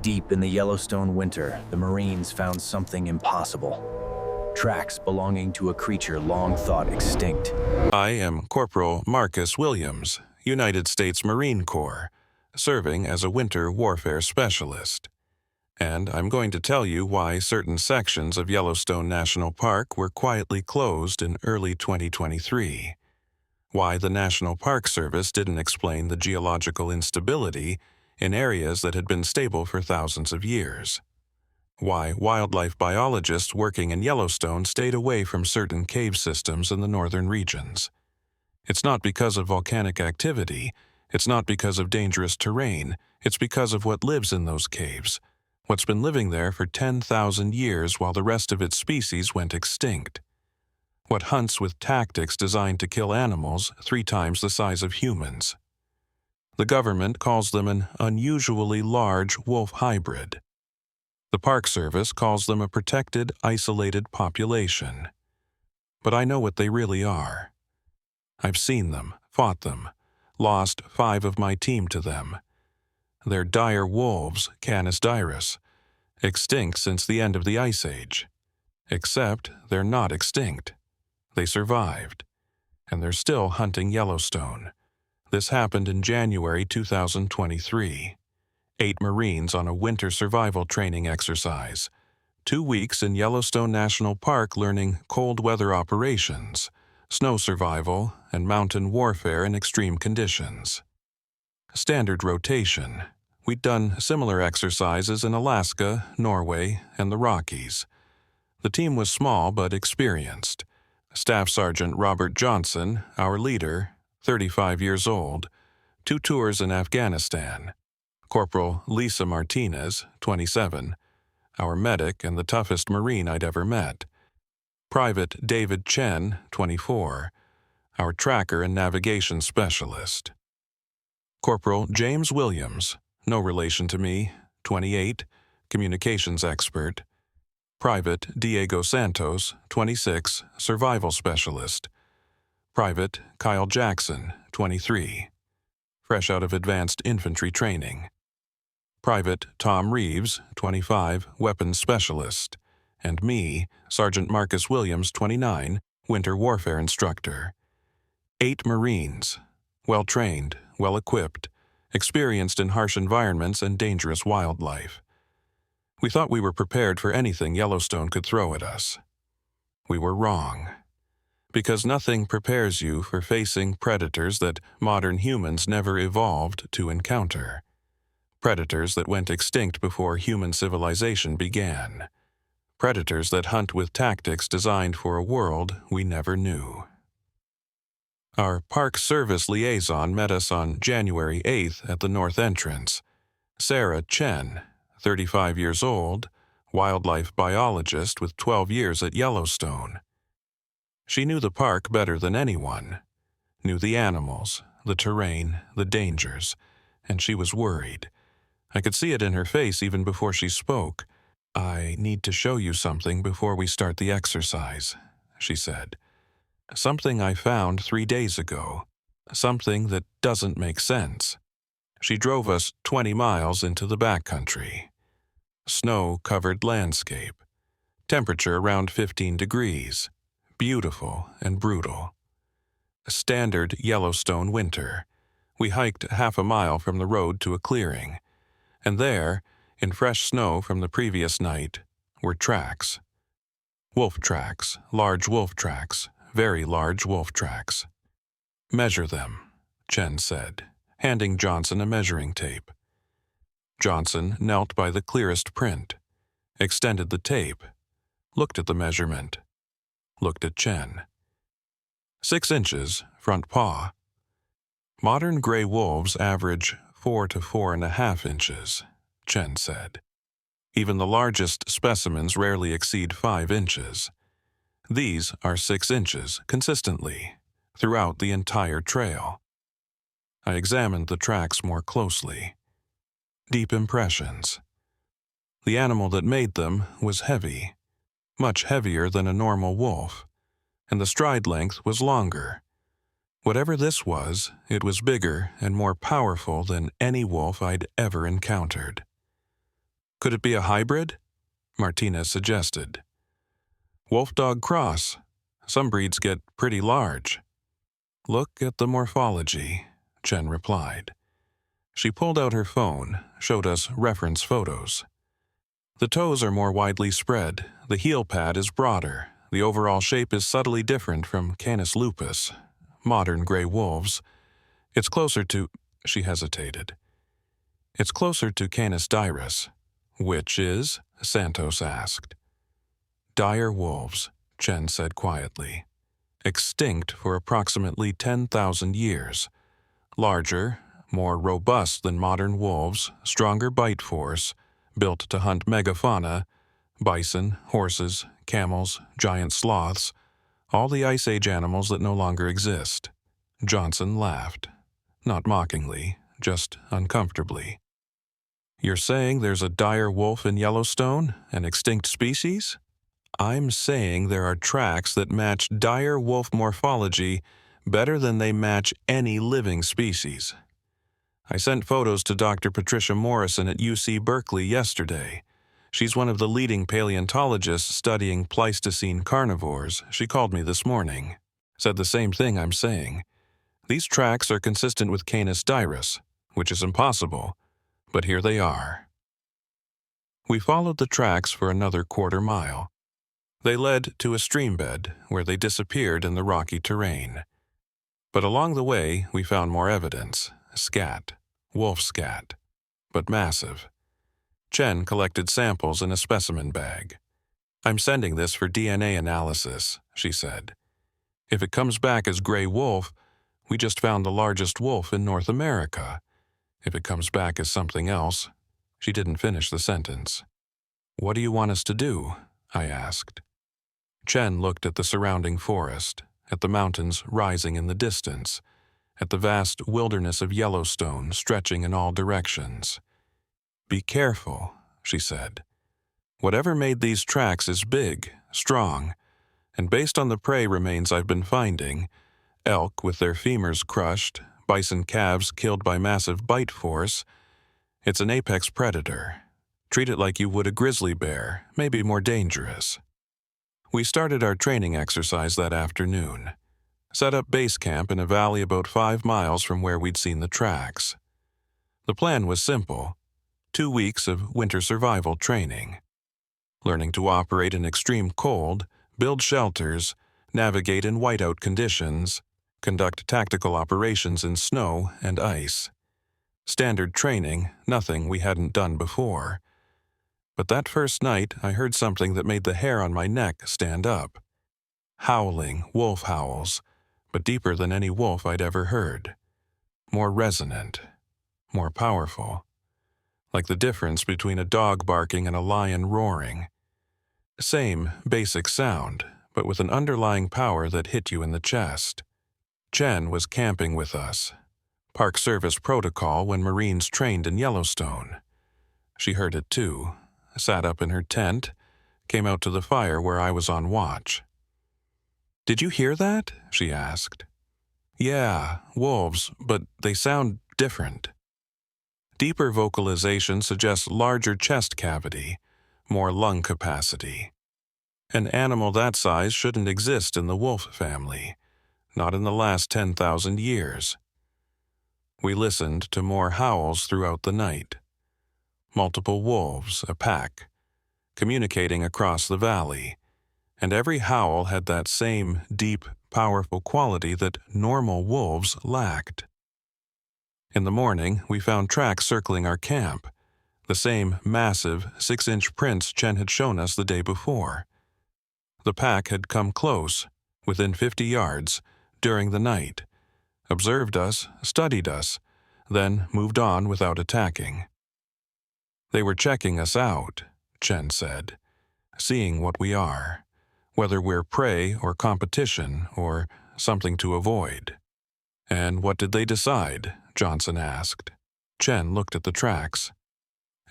Deep in the Yellowstone winter, the Marines found something impossible. Tracks belonging to a creature long thought extinct. I am Corporal Marcus Williams, United States Marine Corps, serving as a winter warfare specialist. And I'm going to tell you why certain sections of Yellowstone National Park were quietly closed in early 2023. Why the National Park Service didn't explain the geological instability in areas that had been stable for thousands of years. Why wildlife biologists working in Yellowstone stayed away from certain cave systems in the northern regions. It's not because of volcanic activity, it's not because of dangerous terrain, it's because of what lives in those caves, what's been living there for 10,000 years while the rest of its species went extinct. What hunts with tactics designed to kill animals 3 times the size of humans. The government calls them an unusually large wolf hybrid. The Park Service calls them a protected, isolated population. But I know what they really are. I've seen them, fought them, lost 5 of my team to them. They're dire wolves, Canis Dirus, extinct since the end of the Ice Age. Except they're not extinct. They survived, and they're still hunting Yellowstone. This happened in January 2023. 8 Marines on a winter survival training exercise. 2 weeks in Yellowstone National Park learning cold weather operations, snow survival, and mountain warfare in extreme conditions. Standard rotation. We'd done similar exercises in Alaska, Norway, and the Rockies. The team was small but experienced. Staff Sergeant Robert Johnson, our leader, 35 years old, 2 tours in Afghanistan. Corporal Lisa Martinez, 27, our medic and the toughest Marine I'd ever met. Private David Chen, 24, our tracker and navigation specialist. Corporal James Williams, no relation to me, 28, communications expert. Private Diego Santos, 26, survival specialist. Private Kyle Jackson, 23, fresh out of advanced infantry training. Private Tom Reeves, 25, weapons specialist. And me, Sergeant Marcus Williams, 29, winter warfare instructor. 8 Marines, well-trained, well-equipped, experienced in harsh environments and dangerous wildlife. We thought we were prepared for anything Yellowstone could throw at us. We were wrong. Because nothing prepares you for facing predators that modern humans never evolved to encounter. Predators that went extinct before human civilization began. Predators that hunt with tactics designed for a world we never knew. Our Park Service liaison met us on January 8th at the north entrance. Sarah Chen, 35 years old, wildlife biologist with 12 years at Yellowstone. She knew the park better than anyone, knew the animals, the terrain, the dangers, and she was worried. I could see it in her face even before she spoke. "I need to show you something before we start the exercise," she said. "Something I found 3 days ago. Something that doesn't make sense." She drove us 20 miles into the backcountry. Snow-covered landscape. Temperature around 15 degrees. Beautiful and brutal. A standard Yellowstone winter. We hiked half a mile from the road to a clearing, and there, in fresh snow from the previous night, were tracks. Wolf tracks, large wolf tracks, very large wolf tracks. "Measure them," Chen said, handing Johnson a measuring tape. Johnson knelt by the clearest print, extended the tape, looked at the measurement, looked at Chen. 6 inches, front paw. Modern gray wolves average 4 to 4.5 inches, Chen said. Even the largest specimens rarely exceed 5 inches. These are 6 inches, consistently, throughout the entire trail. I examined the tracks more closely. Deep impressions. The animal that made them was heavy, much heavier than a normal wolf, and the stride length was longer. Whatever this was, it was bigger and more powerful than any wolf I'd ever encountered. Could it be a hybrid? Martinez suggested. Wolf-dog cross. Some breeds get pretty large. Look at the morphology, Chen replied. She pulled out her phone, showed us reference photos. The toes are more widely spread, the heel pad is broader, the overall shape is subtly different from Canis lupus, modern gray wolves. It's closer to... She hesitated. It's closer to Canis dirus. Which is? Santos asked. Dire wolves, Chen said quietly. Extinct for approximately 10,000 years. Larger, more robust than modern wolves, stronger bite force, built to hunt megafauna, bison, horses, camels, giant sloths, all the Ice Age animals that no longer exist. Johnson laughed. Not mockingly, just uncomfortably. You're saying there's a dire wolf in Yellowstone, an extinct species? I'm saying there are tracks that match dire wolf morphology better than they match any living species. I sent photos to Dr. Patricia Morrison at UC Berkeley yesterday. She's one of the leading paleontologists studying Pleistocene carnivores. She called me this morning. Said the same thing I'm saying. These tracks are consistent with Canis dirus, which is impossible, but here they are. We followed the tracks for another quarter-mile. They led to a streambed where they disappeared in the rocky terrain. But along the way, we found more evidence. Scat. Wolf scat. But massive. Chen collected samples in a specimen bag. I'm sending this for DNA analysis, she said. If it comes back as gray wolf, we just found the largest wolf in North America. If it comes back as something else, she didn't finish the sentence. What do you want us to do? I asked. Chen looked at the surrounding forest, at the mountains rising in the distance, at the vast wilderness of Yellowstone stretching in all directions. Be careful, she said. Whatever made these tracks is big, strong, and based on the prey remains I've been finding, elk with their femurs crushed, bison calves killed by massive bite force, it's an apex predator. Treat it like you would a grizzly bear, maybe more dangerous. We started our training exercise that afternoon. Set up base camp in a valley about 5 miles from where we'd seen the tracks. The plan was simple. 2 weeks of winter survival training. Learning to operate in extreme cold, build shelters, navigate in whiteout conditions, conduct tactical operations in snow and ice. Standard training, nothing we hadn't done before. But that first night, I heard something that made the hair on my neck stand up. Howling wolf howls, but deeper than any wolf I'd ever heard. More resonant, more powerful. Like the difference between a dog barking and a lion roaring. Same basic sound, but with an underlying power that hit you in the chest. Chen was camping with us. Park Service protocol when Marines trained in Yellowstone. She heard it too, sat up in her tent, came out to the fire where I was on watch. Did you hear that? She asked. Yeah, wolves, but they sound different. Deeper vocalization suggests larger chest cavity, more lung capacity. An animal that size shouldn't exist in the wolf family, not in the last 10,000 years. We listened to more howls throughout the night. Multiple wolves, a pack, communicating across the valley, and every howl had that same deep, powerful quality that normal wolves lacked. In the morning, we found tracks circling our camp, the same massive 6-inch prints Chen had shown us the day before. The pack had come close, within 50 yards, during the night, observed us, studied us, then moved on without attacking. They were checking us out, Chen said, seeing what we are, whether we're prey or competition or something to avoid. And what did they decide? Johnson asked. Chen looked at the tracks,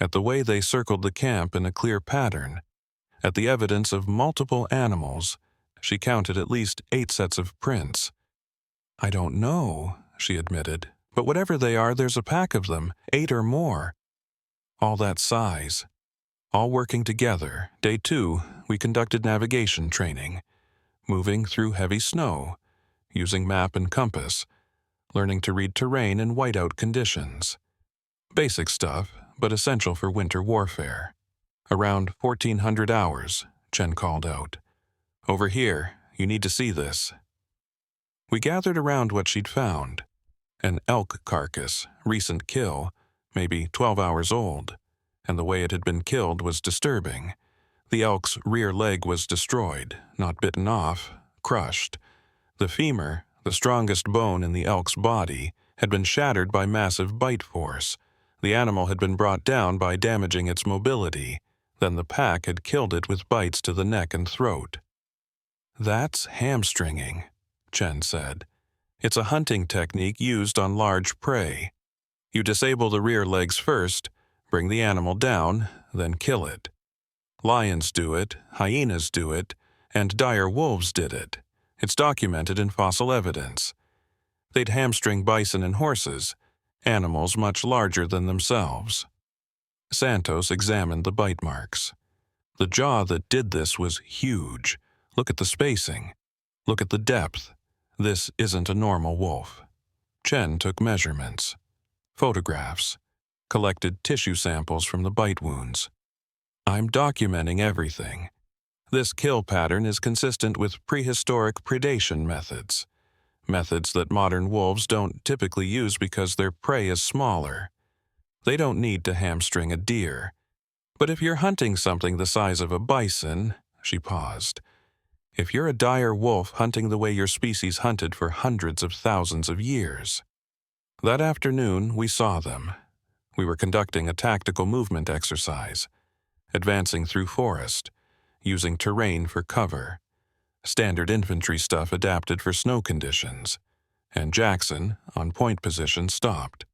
at the way they circled the camp in a clear pattern, at the evidence of multiple animals. She counted at least 8 sets of prints. I don't know, she admitted, but whatever they are, there's a pack of them, 8 or more. All that size. All working together, day 2, we conducted navigation training, moving through heavy snow, using map and compass, learning to read terrain in whiteout conditions. Basic stuff, but essential for winter warfare. Around 1,400 hours, Chen called out. Over here, you need to see this. We gathered around what she'd found. An elk carcass, recent kill, maybe 12 hours old, and the way it had been killed was disturbing. The elk's rear leg was destroyed, not bitten off, crushed. The femur, the strongest bone in the elk's body, had been shattered by massive bite force. The animal had been brought down by damaging its mobility. Then the pack had killed it with bites to the neck and throat. That's hamstringing, Chen said. It's a hunting technique used on large prey. You disable the rear legs first, bring the animal down, then kill it. Lions do it, hyenas do it, and dire wolves did it. It's documented in fossil evidence. They'd hamstring bison and horses, animals much larger than themselves. Santos examined the bite marks. The jaw that did this was huge. Look at the spacing. Look at the depth. This isn't a normal wolf. Chen took measurements, photographs, collected tissue samples from the bite wounds. I'm documenting everything. This kill pattern is consistent with prehistoric predation methods, methods that modern wolves don't typically use because their prey is smaller. They don't need to hamstring a deer. But if you're hunting something the size of a bison, she paused. If you're a dire wolf hunting the way your species hunted for hundreds of thousands of years. That afternoon, we saw them. We were conducting a tactical movement exercise, advancing through forest, using terrain for cover, standard infantry stuff adapted for snow conditions, and Jackson, on point position, stopped.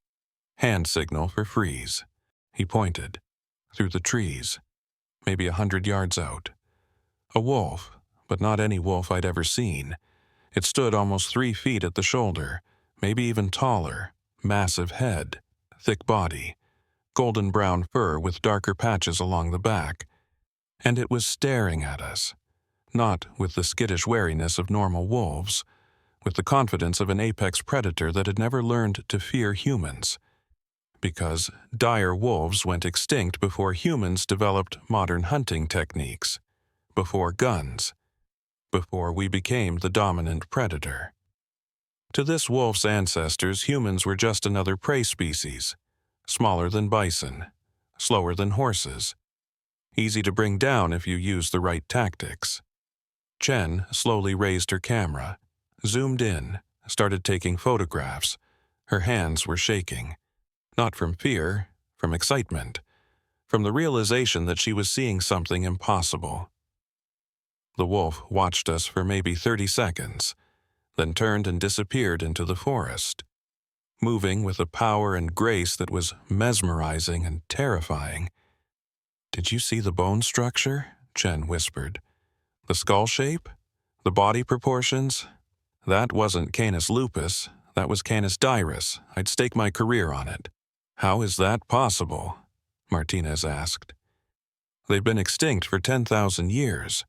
Hand signal for freeze. He pointed. Through the trees, maybe 100 yards out. A wolf, but not any wolf I'd ever seen. It stood almost 3 feet at the shoulder, maybe even taller, massive head, thick body, golden brown fur with darker patches along the back. And it was staring at us, not with the skittish wariness of normal wolves, with the confidence of an apex predator that had never learned to fear humans. Because dire wolves went extinct before humans developed modern hunting techniques, before guns, before we became the dominant predator. To this wolf's ancestors, humans were just another prey species, smaller than bison, slower than horses, easy to bring down if you use the right tactics. Chen slowly raised her camera, zoomed in, started taking photographs. Her hands were shaking. Not from fear, from excitement, from the realization that she was seeing something impossible. The wolf watched us for maybe 30 seconds, then turned and disappeared into the forest, moving with a power and grace that was mesmerizing and terrifying. "Did you see the bone structure?" Chen whispered. "The skull shape? The body proportions? That wasn't Canis lupus, that was Canis dirus. I'd stake my career on it." "How is that possible?" Martinez asked. "They've been extinct for 10,000 years.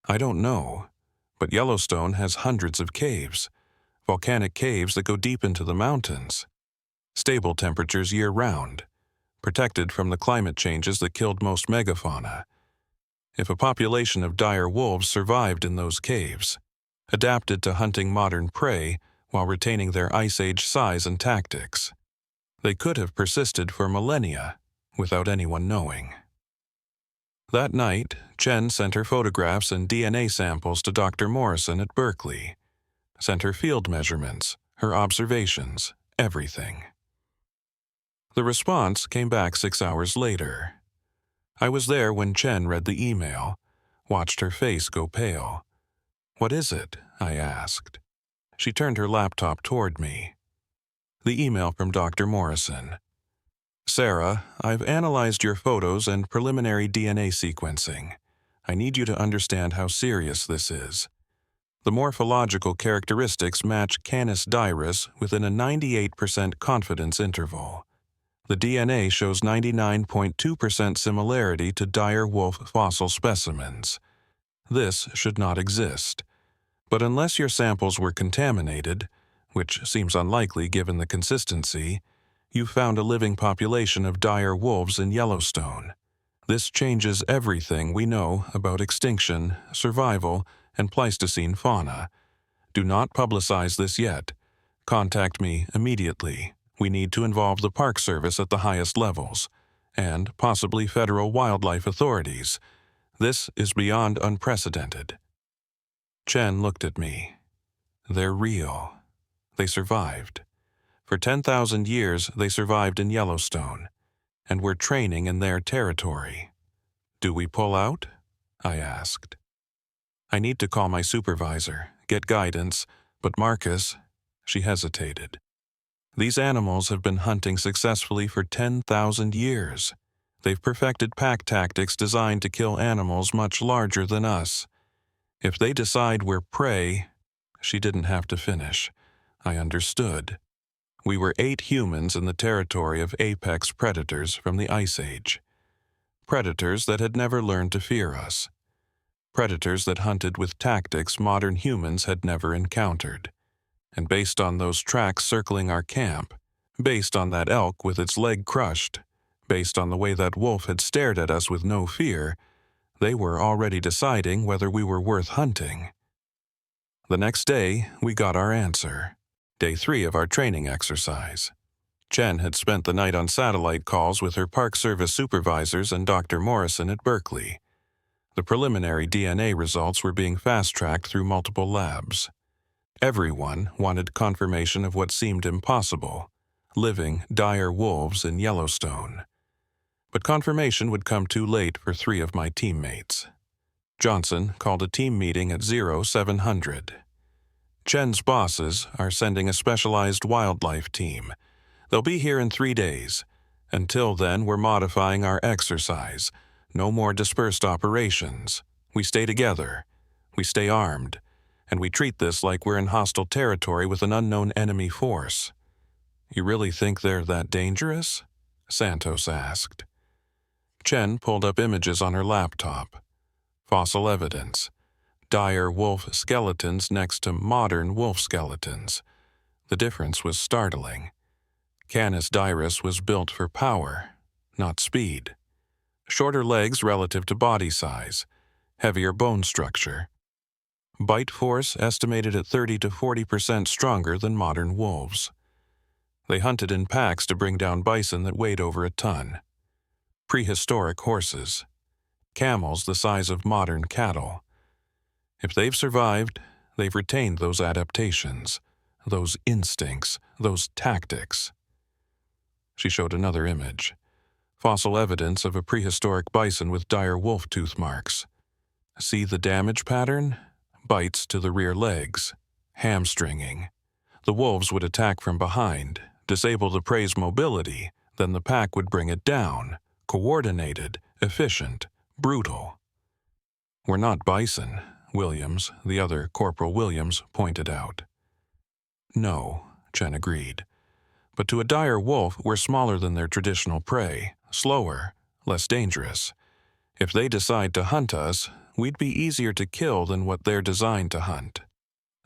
I don't know, but Yellowstone has hundreds of caves, volcanic caves that go deep into the mountains. Stable temperatures year-round, protected from the climate changes that killed most megafauna. If a population of dire wolves survived in those caves, adapted to hunting modern prey while retaining their Ice Age size and tactics, they could have persisted for millennia without anyone knowing." That night, Chen sent her photographs and DNA samples to Dr. Morrison at Berkeley, sent her field measurements, her observations, everything. The response came back 6 hours later. I was there when Chen read the email, watched her face go pale. "What is it?" I asked. She turned her laptop toward me. The email from Dr. Morrison. "Sarah, I've analyzed your photos and preliminary DNA sequencing. I need you to understand how serious this is. The morphological characteristics match Canis dirus within a 98% confidence interval. The DNA shows 99.2% similarity to dire wolf fossil specimens. This should not exist. But unless your samples were contaminated, which seems unlikely given the consistency, you found a living population of dire wolves in Yellowstone. This changes everything we know about extinction, survival, and Pleistocene fauna. Do not publicize this yet. Contact me immediately. We need to involve the Park Service at the highest levels, and possibly federal wildlife authorities. This is beyond unprecedented. Chen looked at me. They're real. They survived. For 10,000 years, they survived in Yellowstone, and we're training in their territory. Do we pull out? I asked. I need to call my supervisor, get guidance, but Marcus, she hesitated. These animals have been hunting successfully for 10,000 years. They've perfected pack tactics designed to kill animals much larger than us. If they decide we're prey, she didn't have to finish. I understood. We were 8 humans in the territory of apex predators from the Ice Age. Predators that had never learned to fear us. Predators that hunted with tactics modern humans had never encountered. And based on those tracks circling our camp, based on that elk with its leg crushed, based on the way that wolf had stared at us with no fear, they were already deciding whether we were worth hunting. The next day, we got our answer. Day 3 of our training exercise. Chen had spent the night on satellite calls with her Park Service supervisors and Dr. Morrison at Berkeley. The preliminary DNA results were being fast-tracked through multiple labs. Everyone wanted confirmation of what seemed impossible, living dire wolves in Yellowstone. But confirmation would come too late for 3 of my teammates. Johnson called a team meeting at 0700. Chen's bosses are sending a specialized wildlife team. They'll be here in 3 days. Until then, we're modifying our exercise. No more dispersed operations. We stay together. We stay armed. And we treat this like we're in hostile territory with an unknown enemy force. You really think they're that dangerous? Santos asked. Chen pulled up images on her laptop. Fossil evidence. Dire wolf skeletons next to modern wolf skeletons. The difference was startling. Canis Dirus was built for power, not speed. Shorter legs relative to body size, heavier bone structure. Bite force estimated at 30 to 40% stronger than modern wolves. They hunted in packs to bring down bison that weighed over a ton. Prehistoric horses. Camels the size of modern cattle. If they've survived, they've retained those adaptations, those instincts, those tactics. She showed another image. Fossil evidence of a prehistoric bison with dire wolf tooth marks. See the damage pattern? Bites to the rear legs. Hamstringing. The wolves would attack from behind, disable the prey's mobility, then the pack would bring it down. Coordinated, efficient, brutal. We're not bison, Williams, the other Corporal Williams, pointed out. No, Chen agreed. But to a dire wolf, we're smaller than their traditional prey, slower, less dangerous. If they decide to hunt us, we'd be easier to kill than what they're designed to hunt.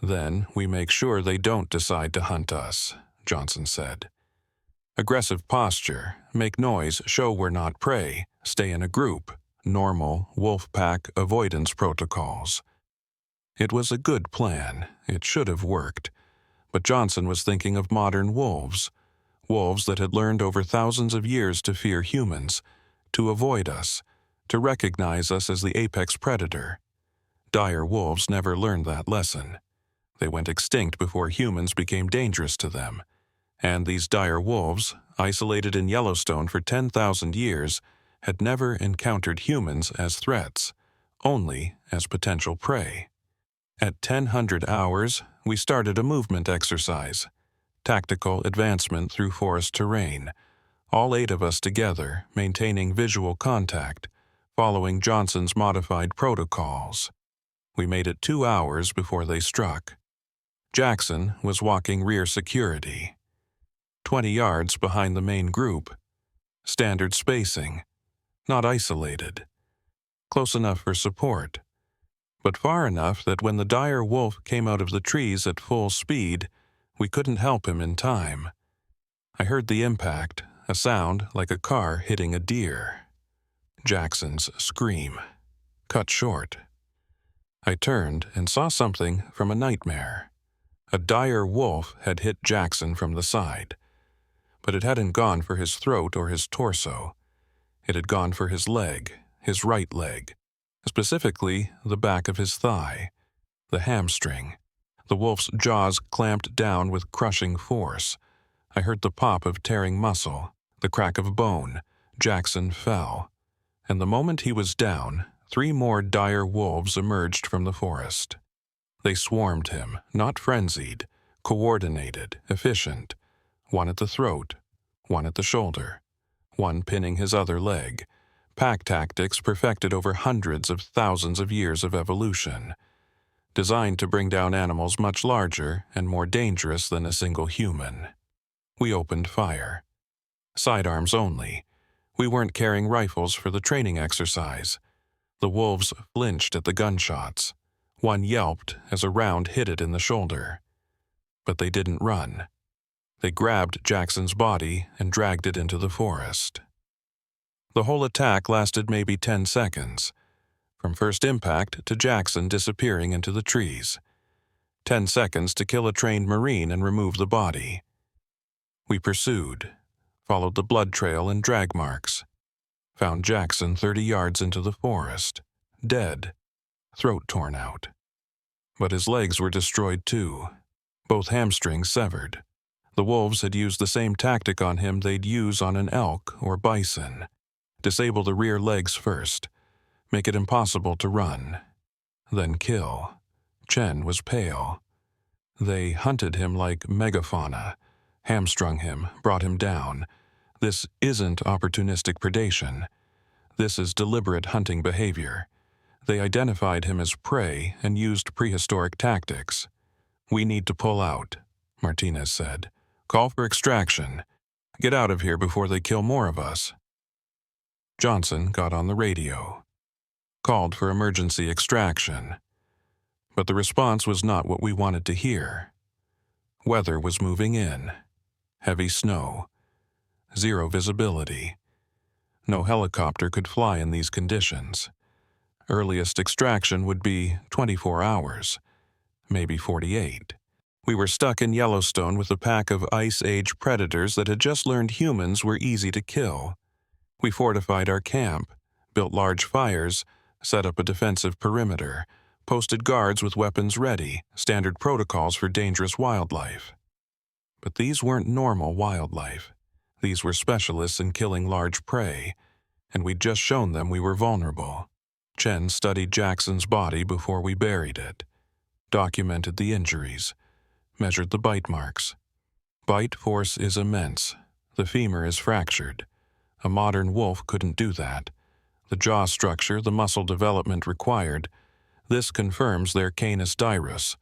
Then we make sure they don't decide to hunt us, Johnson said. Aggressive posture, make noise, show we're not prey, stay in a group, normal wolf pack avoidance protocols. It was a good plan. It should have worked. But Johnson was thinking of modern wolves. Wolves that had learned over thousands of years to fear humans, to avoid us, to recognize us as the apex predator. Dire wolves never learned that lesson. They went extinct before humans became dangerous to them. And these dire wolves, isolated in Yellowstone for 10,000 years, had never encountered humans as threats, only as potential prey. At 1000 hours, we started a movement exercise, tactical advancement through forest terrain, all 8 of us together, maintaining visual contact, following Johnson's modified protocols. We made it 2 hours before they struck. Jackson was walking rear security. 20 yards behind the main group, Standard spacing. Not isolated. Close enough for support, but far enough that when the dire wolf came out of the trees at full speed, we couldn't help him in time. I heard the impact, a sound like a car hitting a deer. Jackson's scream. Cut short. I turned and saw something from a nightmare. A dire wolf had hit Jackson from the side, but it hadn't gone for his throat or his torso. It had gone for his leg, his right leg, specifically the back of his thigh, the hamstring. The wolf's jaws clamped down with crushing force. I heard the pop of tearing muscle, the crack of bone. Jackson fell, and the moment he was down, 3 more dire wolves emerged from the forest. They swarmed him, not frenzied, coordinated, efficient. One at the throat, one at the shoulder, one pinning his other leg. Pack tactics perfected over hundreds of thousands of years of evolution, designed to bring down animals much larger and more dangerous than a single human. We opened fire. Sidearms only. We weren't carrying rifles for the training exercise. The wolves flinched at the gunshots. One yelped as a round hit it in the shoulder. But they didn't run. They grabbed Jackson's body and dragged it into the forest. The whole attack lasted maybe 10 seconds, from first impact to Jackson disappearing into the trees. 10 seconds to kill a trained Marine and remove the body. We pursued, followed the blood trail and drag marks, found Jackson 30 yards into the forest, dead, throat torn out. But his legs were destroyed too, both hamstrings severed. The wolves had used the same tactic on him they'd use on an elk or bison. Disable the rear legs first, make it impossible to run, then kill. Chen was pale. They hunted him like megafauna, hamstrung him, brought him down. This isn't opportunistic predation. This is deliberate hunting behavior. They identified him as prey and used prehistoric tactics. "We need to pull out," Martinez said. "Call for extraction. Get out of here before they kill more of us." Johnson got on the radio, called for emergency extraction. But the response was not what we wanted to hear. Weather was moving in. Heavy snow. Zero visibility. No helicopter could fly in these conditions. Earliest extraction would be 24 hours, maybe 48. We were stuck in Yellowstone with a pack of Ice Age predators that had just learned humans were easy to kill. We fortified our camp, built large fires, set up a defensive perimeter, posted guards with weapons ready, standard protocols for dangerous wildlife. But these weren't normal wildlife. These were specialists in killing large prey, and we'd just shown them we were vulnerable. Chen studied Jackson's body before we buried it, documented the injuries, measured the bite marks. Bite force is immense. The femur is fractured. A modern wolf couldn't do that. The jaw structure, the muscle development required. This confirms they're Canis Dirus,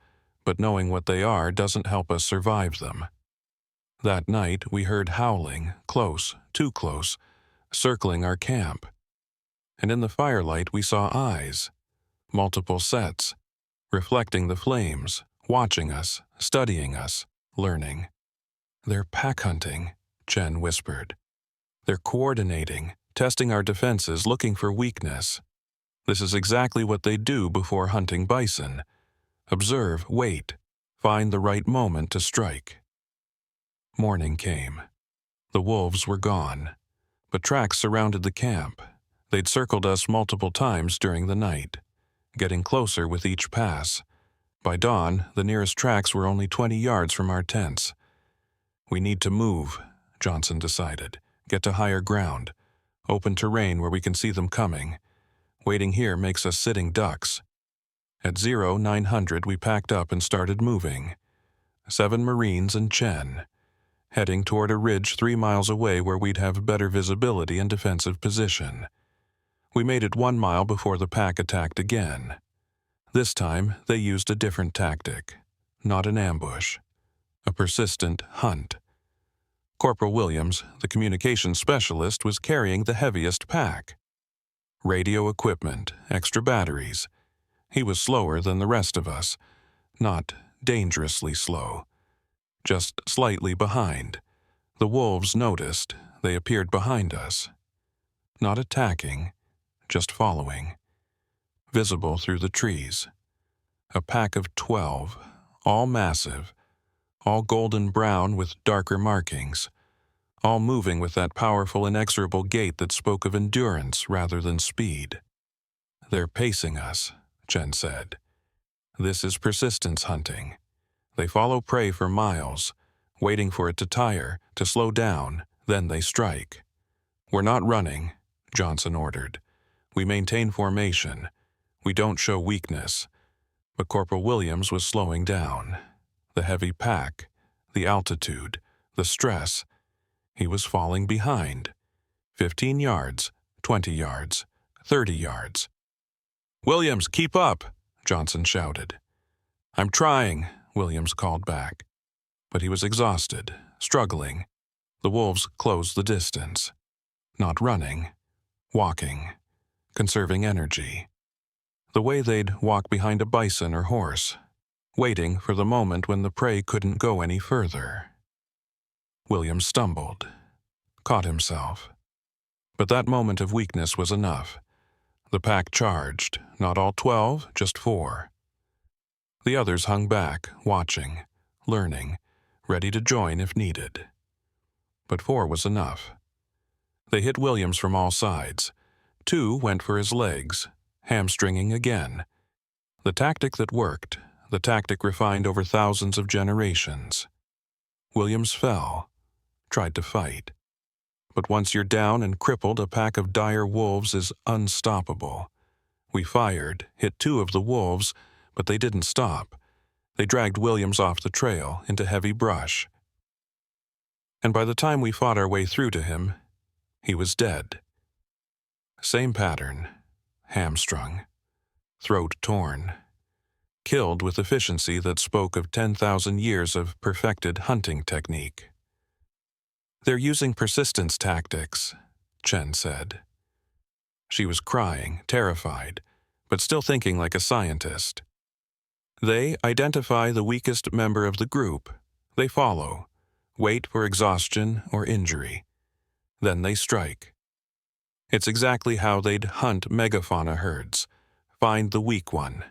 but knowing what they are doesn't help us survive them. That night we heard howling, close, too close, circling our camp. And in the firelight we saw eyes, multiple sets, reflecting the flames, watching us, studying us, learning. "They're pack hunting," Chen whispered. "They're coordinating, testing our defenses, looking for weakness. This is exactly what they do before hunting bison. Observe, wait, find the right moment to strike." Morning came. The wolves were gone, but tracks surrounded the camp. They'd circled us multiple times during the night, getting closer with each pass. By dawn, the nearest tracks were only 20 yards from our tents. "We need to move," Johnson decided. "Get to higher ground. Open terrain where we can see them coming. Waiting here makes us sitting ducks." At 0900 we packed up and started moving. 7 Marines and Chen, heading toward a ridge 3 miles away where we'd have better visibility and defensive position. We made it 1 mile before the pack attacked again. This time they used a different tactic, not an ambush, a persistent hunt. Corporal Williams, the communications specialist, was carrying the heaviest pack. Radio equipment, extra batteries. He was slower than the rest of us, not dangerously slow, just slightly behind. The wolves noticed. They appeared behind us. Not attacking, just following. Visible through the trees. A pack of 12, all massive, all golden brown with darker markings, all moving with that powerful, inexorable gait that spoke of endurance rather than speed. They're pacing us, Chen said. This is persistence hunting. They follow prey for miles, waiting for it to tire, to slow down, then they strike. We're not running, Johnson ordered. We maintain formation. We don't show weakness. But Corporal Williams was slowing down. The heavy pack, the altitude, the stress. He was falling behind. 15 yards, 20 yards, 30 yards. "Williams, keep up," Johnson shouted. "I'm trying," Williams called back. But he was exhausted, struggling. The wolves closed the distance. Not running, walking, conserving energy. The way they'd walk behind a bison or horse, waiting for the moment when the prey couldn't go any further. Williams stumbled, caught himself. But that moment of weakness was enough. The pack charged, not all 12, just 4. The others hung back, watching, learning, ready to join if needed. But 4 was enough. They hit Williams from all sides. 2 went for his legs, hamstringing again. The tactic that worked, the tactic refined over thousands of generations. Williams fell, tried to fight. But once you're down and crippled, a pack of dire wolves is unstoppable. We fired, hit 2 of the wolves, but they didn't stop. They dragged Williams off the trail into heavy brush. And by the time we fought our way through to him, he was dead. Same pattern, hamstrung, throat torn, killed with efficiency that spoke of 10,000 years of perfected hunting technique. "They're using persistence tactics," Chen said. She was crying, terrified, but still thinking like a scientist. They identify the weakest member of the group. They follow, wait for exhaustion or injury. Then they strike. It's exactly how they'd hunt megafauna herds. Find the weak one,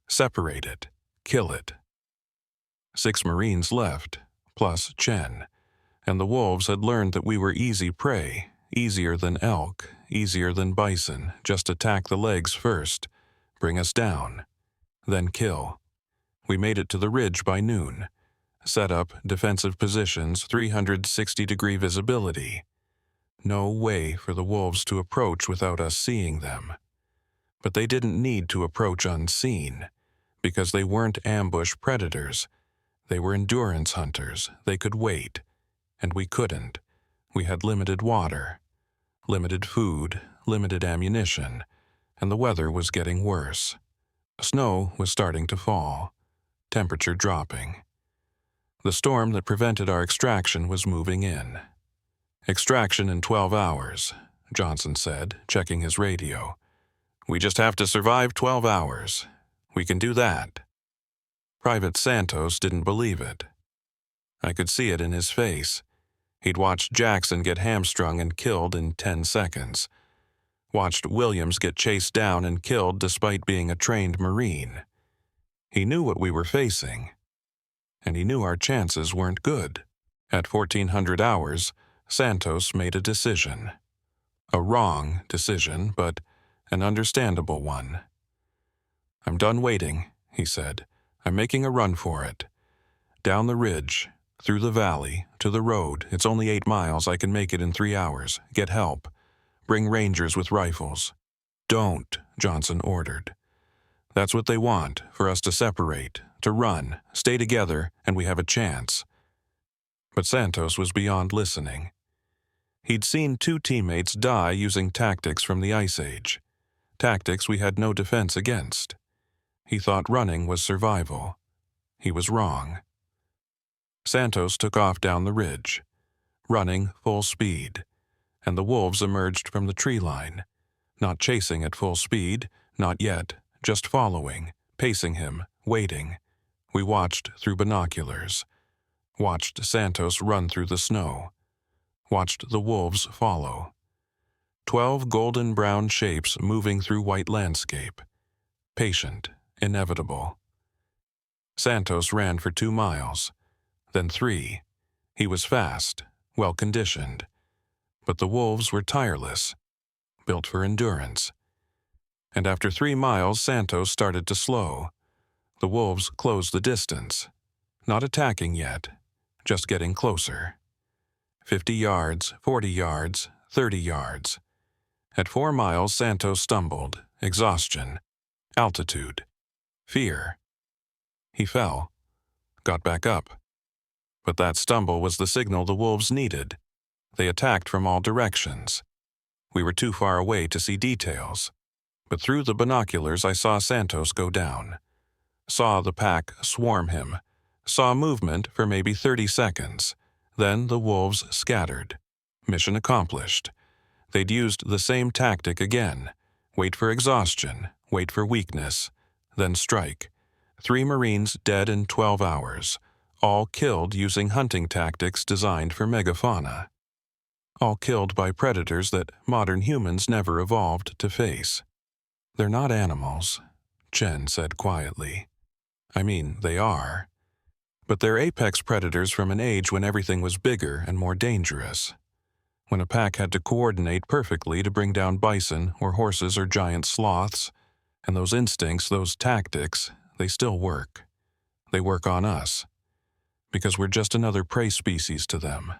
separate it, kill it. 6 Marines left, plus Chen. And the wolves had learned that we were easy prey, easier than elk, easier than bison, just attack the legs first, bring us down, then kill. We made it to the ridge by noon, set up defensive positions, 360-degree visibility. No way for the wolves to approach without us seeing them. But they didn't need to approach unseen, because they weren't ambush predators. They were endurance hunters. They could wait. And we couldn't. We had limited water, limited food, limited ammunition, and the weather was getting worse. Snow was starting to fall, temperature dropping. The storm that prevented our extraction was moving in. "Extraction in 12 hours, Johnson said, checking his radio. "We just have to survive 12 hours. We can do that." Private Santos didn't believe it. I could see it in his face. He'd watched Jackson get hamstrung and killed in 10 seconds. Watched Williams get chased down and killed despite being a trained Marine. He knew what we were facing. And he knew our chances weren't good. At 1400 hours, Santos made a decision. A wrong decision, but an understandable one. "I'm done waiting," he said. "I'm making a run for it. Down the ridge, through the valley, to the road. It's only 8 miles. I can make it in 3 hours. Get help. Bring rangers with rifles." "Don't," Johnson ordered. "That's what they want, for us to separate, to run, stay together, and we have a chance." But Santos was beyond listening. He'd seen 2 teammates die using tactics from the Ice Age, tactics we had no defense against. He thought running was survival. He was wrong. Santos took off down the ridge. running full speed, and the wolves emerged from the tree line, not chasing at full speed, not yet, just following, pacing him, waiting. We watched through binoculars, watched Santos run through the snow, watched the wolves follow. 12 golden-brown shapes moving through white landscape, patient, inevitable. Santos ran for 2 miles, then 3. He was fast, well-conditioned. But the wolves were tireless, built for endurance. And after 3 miles, Santos started to slow. The wolves closed the distance, not attacking yet, just getting closer. 50 yards, 40 yards, 30 yards. At 4 miles, Santos stumbled, exhaustion, altitude, fear. He fell, got back up. But that stumble was the signal the wolves needed. They attacked from all directions. We were too far away to see details, but through the binoculars I saw Santos go down. Saw the pack swarm him. Saw movement for maybe 30 seconds. Then the wolves scattered. Mission accomplished. They'd used the same tactic again. Wait for exhaustion, wait for weakness, then strike. 3 Marines dead in 12 hours, all killed using hunting tactics designed for megafauna. All killed by predators that modern humans never evolved to face. They're not animals, Chen said quietly. I mean, they are. But they're apex predators from an age when everything was bigger and more dangerous. When a pack had to coordinate perfectly to bring down bison or horses or giant sloths, and those instincts, those tactics, they still work. They work on us. Because we're just another prey species to them.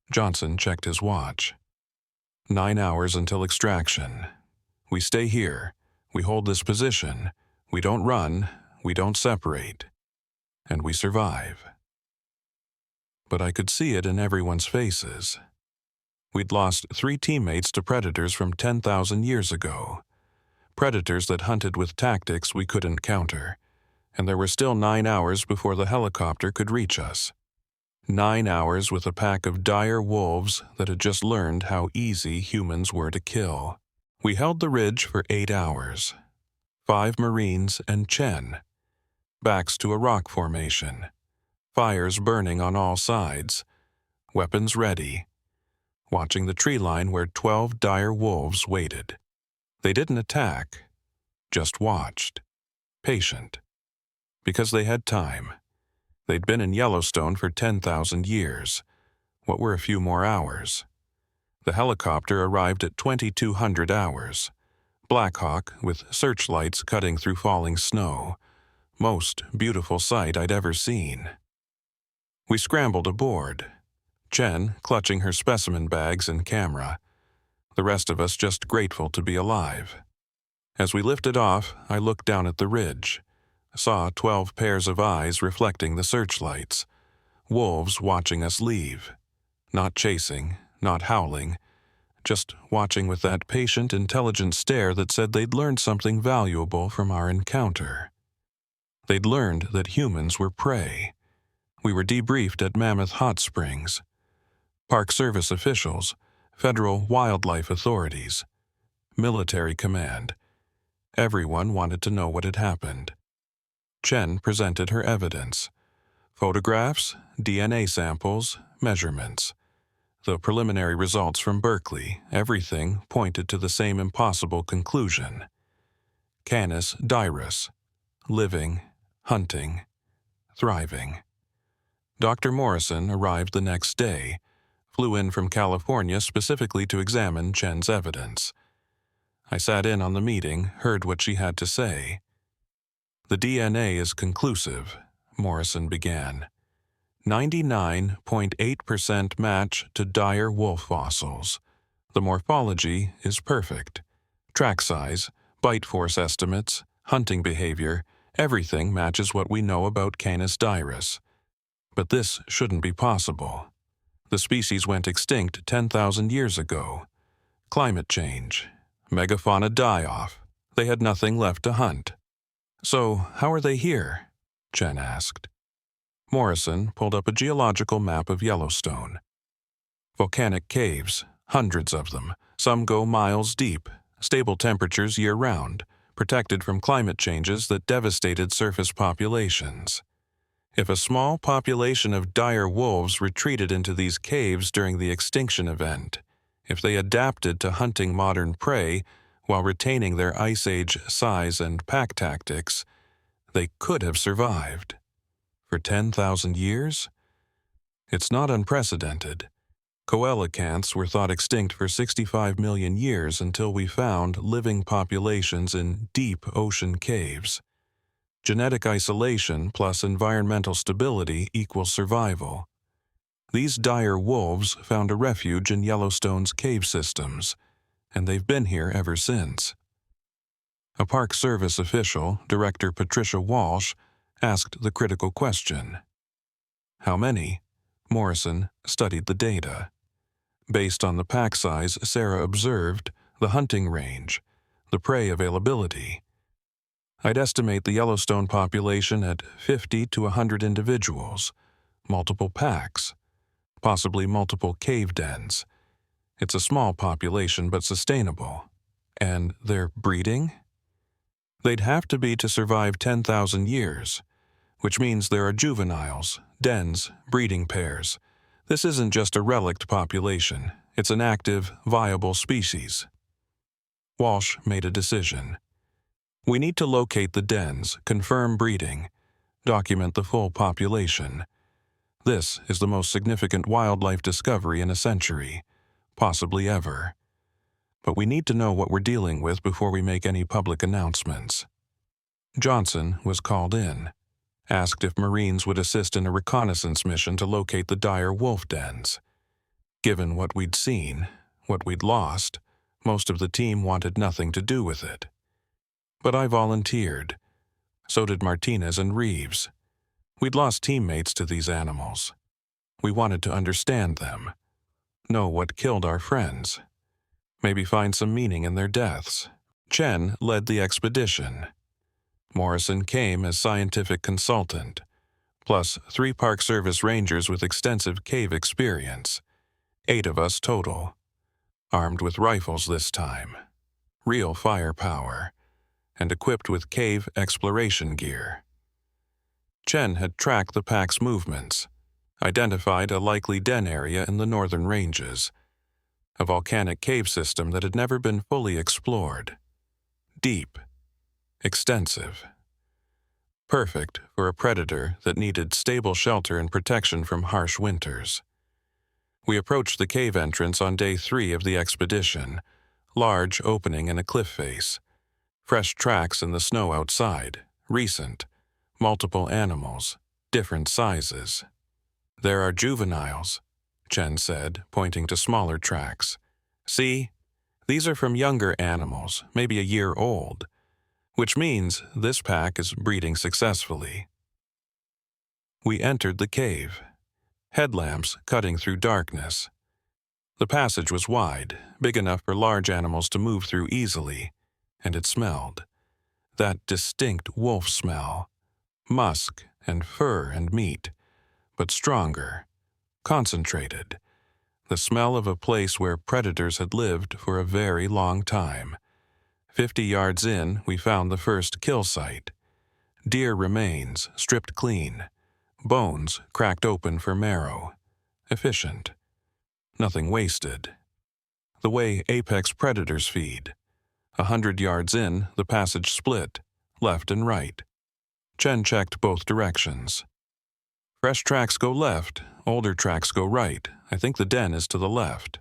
Johnson checked his watch. 9 hours until extraction. We stay here. We hold this position. We don't run. We don't separate. And we survive. But I could see it in everyone's faces. We'd lost 3 teammates to predators from 10,000 years ago. Predators that hunted with tactics we couldn't counter. And there were still 9 hours before the helicopter could reach us. 9 hours with a pack of dire wolves that had just learned how easy humans were to kill. We held the ridge for 8 hours. 5 Marines and Chen. Backs to a rock formation. Fires burning on all sides. Weapons ready. Watching the tree line where 12 dire wolves waited. They didn't attack, just watched. Patient. Because they had time. They'd been in Yellowstone for 10,000 years. What were a few more hours? The helicopter arrived at 2200 hours. Blackhawk with searchlights cutting through falling snow. Most beautiful sight I'd ever seen. We scrambled aboard. Chen clutching her specimen bags and camera. The rest of us just grateful to be alive. As we lifted off, I looked down at the ridge. Saw 12 pairs of eyes reflecting the searchlights. Wolves watching us leave. Not chasing, not howling. Just watching with that patient, intelligent stare that said they'd learned something valuable from our encounter. They'd learned that humans were prey. We were debriefed at Mammoth Hot Springs. Park Service officials, federal wildlife authorities, military command. Everyone wanted to know what had happened. Chen presented her evidence. Photographs, DNA samples, measurements. The preliminary results from Berkeley, everything pointed to the same impossible conclusion. Canis Dirus, living, hunting, thriving. Dr. Morrison arrived the next day, flew in from California specifically to examine Chen's evidence. I sat in on the meeting, heard what she had to say. The DNA is conclusive, Morrison began. 99.8% match to dire wolf fossils. The morphology is perfect. Track size, bite force estimates, hunting behavior, everything matches what we know about Canis dirus. But this shouldn't be possible. The species went extinct 10,000 years ago. Climate change. Megafauna die-off. They had nothing left to hunt. So, how are they here? Chen asked. Morrison pulled up a geological map of Yellowstone. Volcanic caves, hundreds of them. Some go miles deep, stable temperatures year-round, protected from climate changes that devastated surface populations. If a small population of dire wolves retreated into these caves during the extinction event, if they adapted to hunting modern prey while retaining their Ice Age size and pack tactics, they could have survived. For 10,000 years? It's not unprecedented. Coelacanths were thought extinct for 65 million years until we found living populations in deep ocean caves. Genetic isolation plus environmental stability equals survival. These dire wolves found a refuge in Yellowstone's cave systems, and they've been here ever since. A Park Service official, Director Patricia Walsh, asked the critical question. How many? Morrison studied the data. Based on the pack size Sarah observed, the hunting range, the prey availability, I'd estimate the Yellowstone population at 50 to 100 individuals, multiple packs, possibly multiple cave dens. It's a small population but sustainable. And they're breeding? They'd have to be to survive 10,000 years, which means there are juveniles, dens, breeding pairs. This isn't just a relict population, it's an active, viable species. Walsh made a decision. We need to locate the dens, confirm breeding, document the full population. This is the most significant wildlife discovery in a century, possibly ever. But we need to know what we're dealing with before we make any public announcements. Johnson was called in, asked if Marines would assist in a reconnaissance mission to locate the dire wolf dens. Given what we'd seen, what we'd lost, most of the team wanted nothing to do with it. But I volunteered. So did Martinez and Reeves. We'd lost teammates to these animals. We wanted to understand them, know what killed our friends, maybe find some meaning in their deaths. Chen led the expedition. Morrison came as scientific consultant, plus 3 Park Service rangers with extensive cave experience. 8 of us total. Armed with rifles this time. Real firepower. And equipped with cave exploration gear. Chen had tracked the pack's movements, identified a likely den area in the northern ranges, a volcanic cave system that had never been fully explored. Deep, extensive. Perfect for a predator that needed stable shelter and protection from harsh winters. We approached the cave entrance on day 3 of the expedition, large opening in a cliff face. Fresh tracks in the snow outside, recent, multiple animals, different sizes. There are juveniles, Chen said, pointing to smaller tracks. See, these are from younger animals, maybe a year old, which means this pack is breeding successfully. We entered the cave, headlamps cutting through darkness. The passage was wide, big enough for large animals to move through easily. And it smelled. That distinct wolf smell. Musk and fur and meat, but stronger, concentrated. The smell of a place where predators had lived for a very long time. 50 yards in, we found the first kill site. Deer remains, stripped clean. Bones cracked open for marrow. Efficient. Nothing wasted. The way apex predators feed. 100 yards in, the passage split, left and right. Chen checked both directions. Fresh tracks go left, older tracks go right. I think the den is to the left.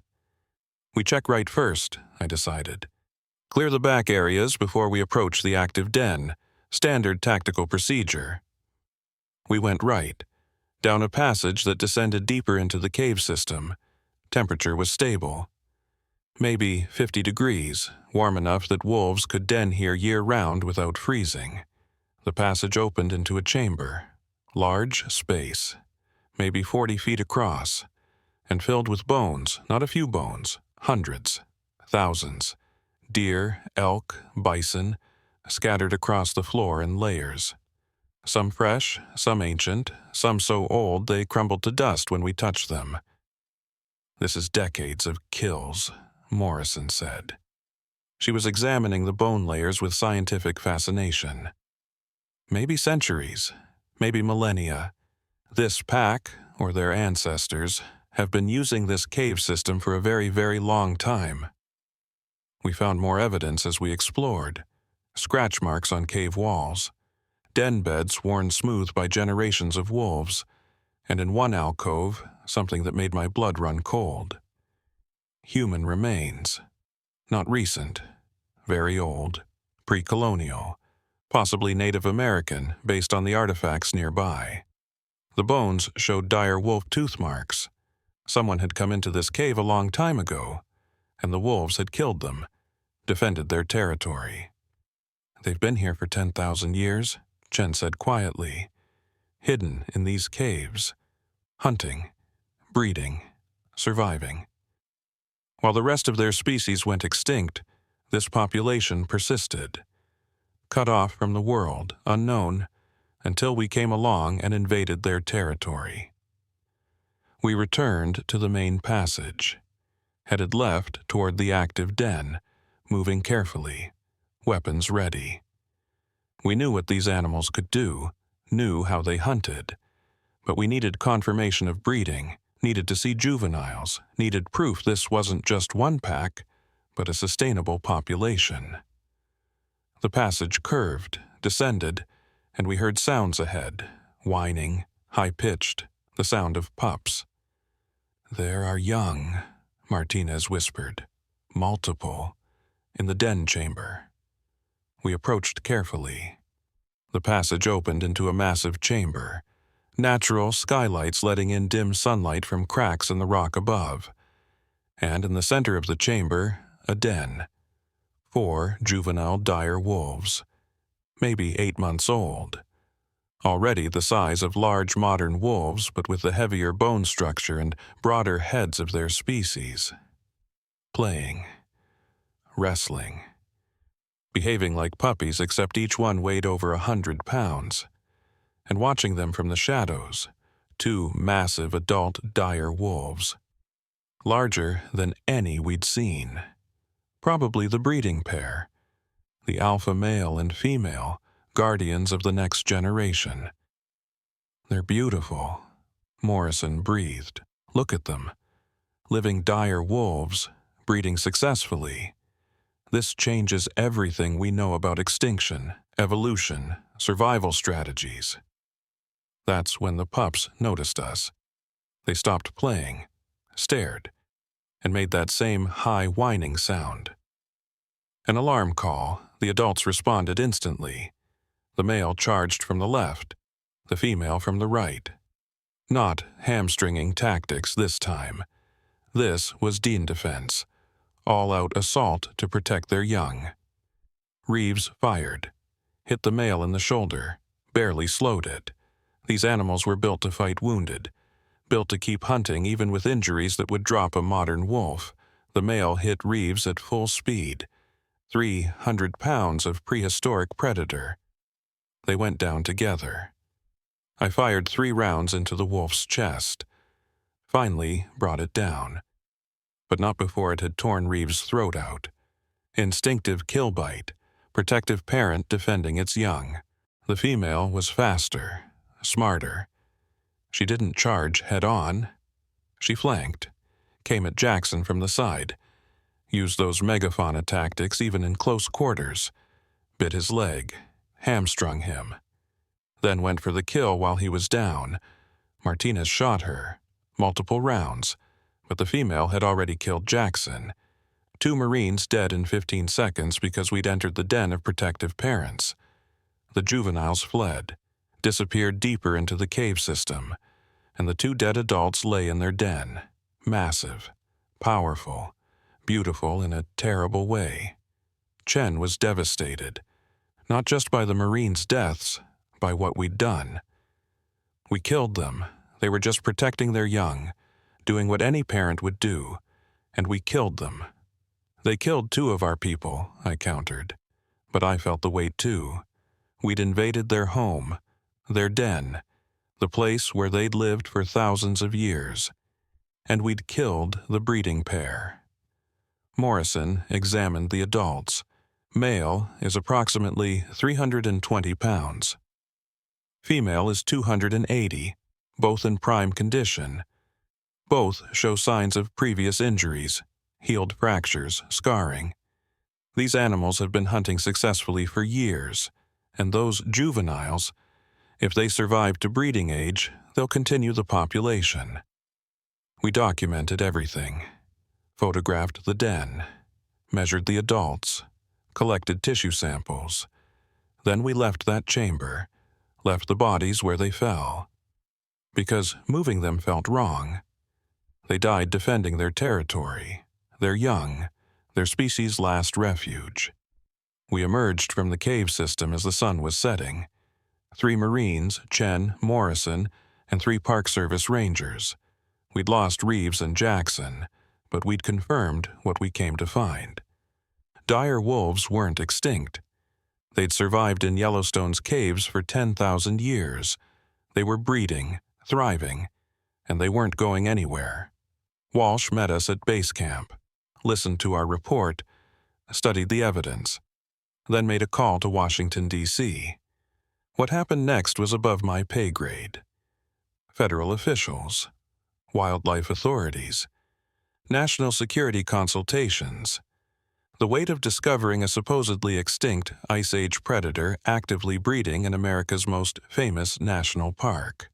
We check right first, I decided. Clear the back areas before we approach the active den. Standard tactical procedure. We went right, down a passage that descended deeper into the cave system. Temperature was stable. Maybe 50 degrees, warm enough that wolves could den here year-round without freezing. The passage opened into a chamber. Large space, maybe 40 feet across, and filled with bones, not a few bones, hundreds, thousands. Deer, elk, bison, scattered across the floor in layers. Some fresh, some ancient, some so old they crumbled to dust when we touched them. This is decades of kills, Morrison said. She was examining the bone layers with scientific fascination. Maybe centuries, maybe millennia. This pack, or their ancestors, have been using this cave system for a very, very long time. We found more evidence as we explored. Scratch marks on cave walls, den beds worn smooth by generations of wolves, and in one alcove, something that made my blood run cold. Human remains. Not recent, very old, pre-colonial, possibly Native American based on the artifacts nearby. The bones showed dire wolf tooth marks. Someone had come into this cave a long time ago, and the wolves had killed them, defended their territory. They've been here for 10,000 years, Chen said quietly, hidden in these caves, hunting, breeding, surviving. While the rest of their species went extinct, this population persisted, cut off from the world, unknown, until we came along and invaded their territory. We returned to the main passage, headed left toward the active den, moving carefully, weapons ready. We knew what these animals could do, knew how they hunted, but we needed confirmation of breeding, needed to see juveniles, needed proof this wasn't just one pack, but a sustainable population. The passage curved, descended, and we heard sounds ahead, whining, high-pitched, the sound of pups. "There are young," Martinez whispered. "Multiple, in the den chamber." We approached carefully. The passage opened into a massive chamber, natural skylights letting in dim sunlight from cracks in the rock above. And in the center of the chamber, a den. 4 juvenile dire wolves, maybe 8 months old. Already the size of large modern wolves, but with the heavier bone structure and broader heads of their species. Playing. Wrestling. Behaving like puppies, except each one weighed over 100 pounds. And watching them from the shadows, 2 massive adult dire wolves. Larger than any we'd seen. Probably the breeding pair. The alpha male and female, guardians of the next generation. "They're beautiful," Morrison breathed. "Look at them. Living dire wolves, breeding successfully. This changes everything we know about extinction, evolution, survival strategies." That's when the pups noticed us. They stopped playing, stared, and made that same high whining sound. An alarm call, the adults responded instantly. The male charged from the left, the female from the right. Not hamstringing tactics this time. This was den defense, all-out assault to protect their young. Reeves fired, hit the male in the shoulder, barely slowed it. These animals were built to fight wounded, built to keep hunting even with injuries that would drop a modern wolf. The male hit Reeves at full speed, 300 pounds of prehistoric predator. They went down together. I fired 3 rounds into the wolf's chest. Finally brought it down. But not before it had torn Reeves' throat out. Instinctive kill bite, protective parent defending its young. The female was faster, smarter. She didn't charge head-on. She flanked, came at Jackson from the side, used those megafauna tactics even in close quarters, bit his leg, hamstrung him. Then went for the kill while he was down. Martinez shot her, multiple rounds, but the female had already killed Jackson. 2 Marines dead in 15 seconds because we'd entered the den of protective parents. The juveniles fled, disappeared deeper into the cave system, and the 2 dead adults lay in their den, massive, powerful, beautiful in a terrible way. Chen was devastated, not just by the Marines' deaths, by what we'd done. We killed them. They were just protecting their young, doing what any parent would do, and we killed them. They killed 2 of our people, I countered, but I felt the weight too. We'd invaded their home, their den, the place where they'd lived for thousands of years. and we'd killed the breeding pair. Morrison examined the adults. Male is approximately 320 pounds. Female is 280, both in prime condition. Both show signs of previous injuries, healed fractures, scarring. These animals have been hunting successfully for years, and those juveniles, if they survive to breeding age, they'll continue the population. We documented everything, photographed the den, measured the adults, collected tissue samples. Then we left that chamber, left the bodies where they fell, because moving them felt wrong. They died defending their territory, their young, their species' last refuge. We emerged from the cave system as the sun was setting. 3 Marines, Chen, Morrison, and 3 Park Service Rangers. We'd lost Reeves and Jackson, but we'd confirmed what we came to find. Dire wolves weren't extinct. They'd survived in Yellowstone's caves for 10,000 years. They were breeding, thriving, and they weren't going anywhere. Walsh met us at base camp, listened to our report, studied the evidence, then made a call to Washington, D.C. What happened next was above my pay grade. Federal officials, wildlife authorities, national security consultations. The weight of discovering a supposedly extinct Ice Age predator actively breeding in America's most famous national park.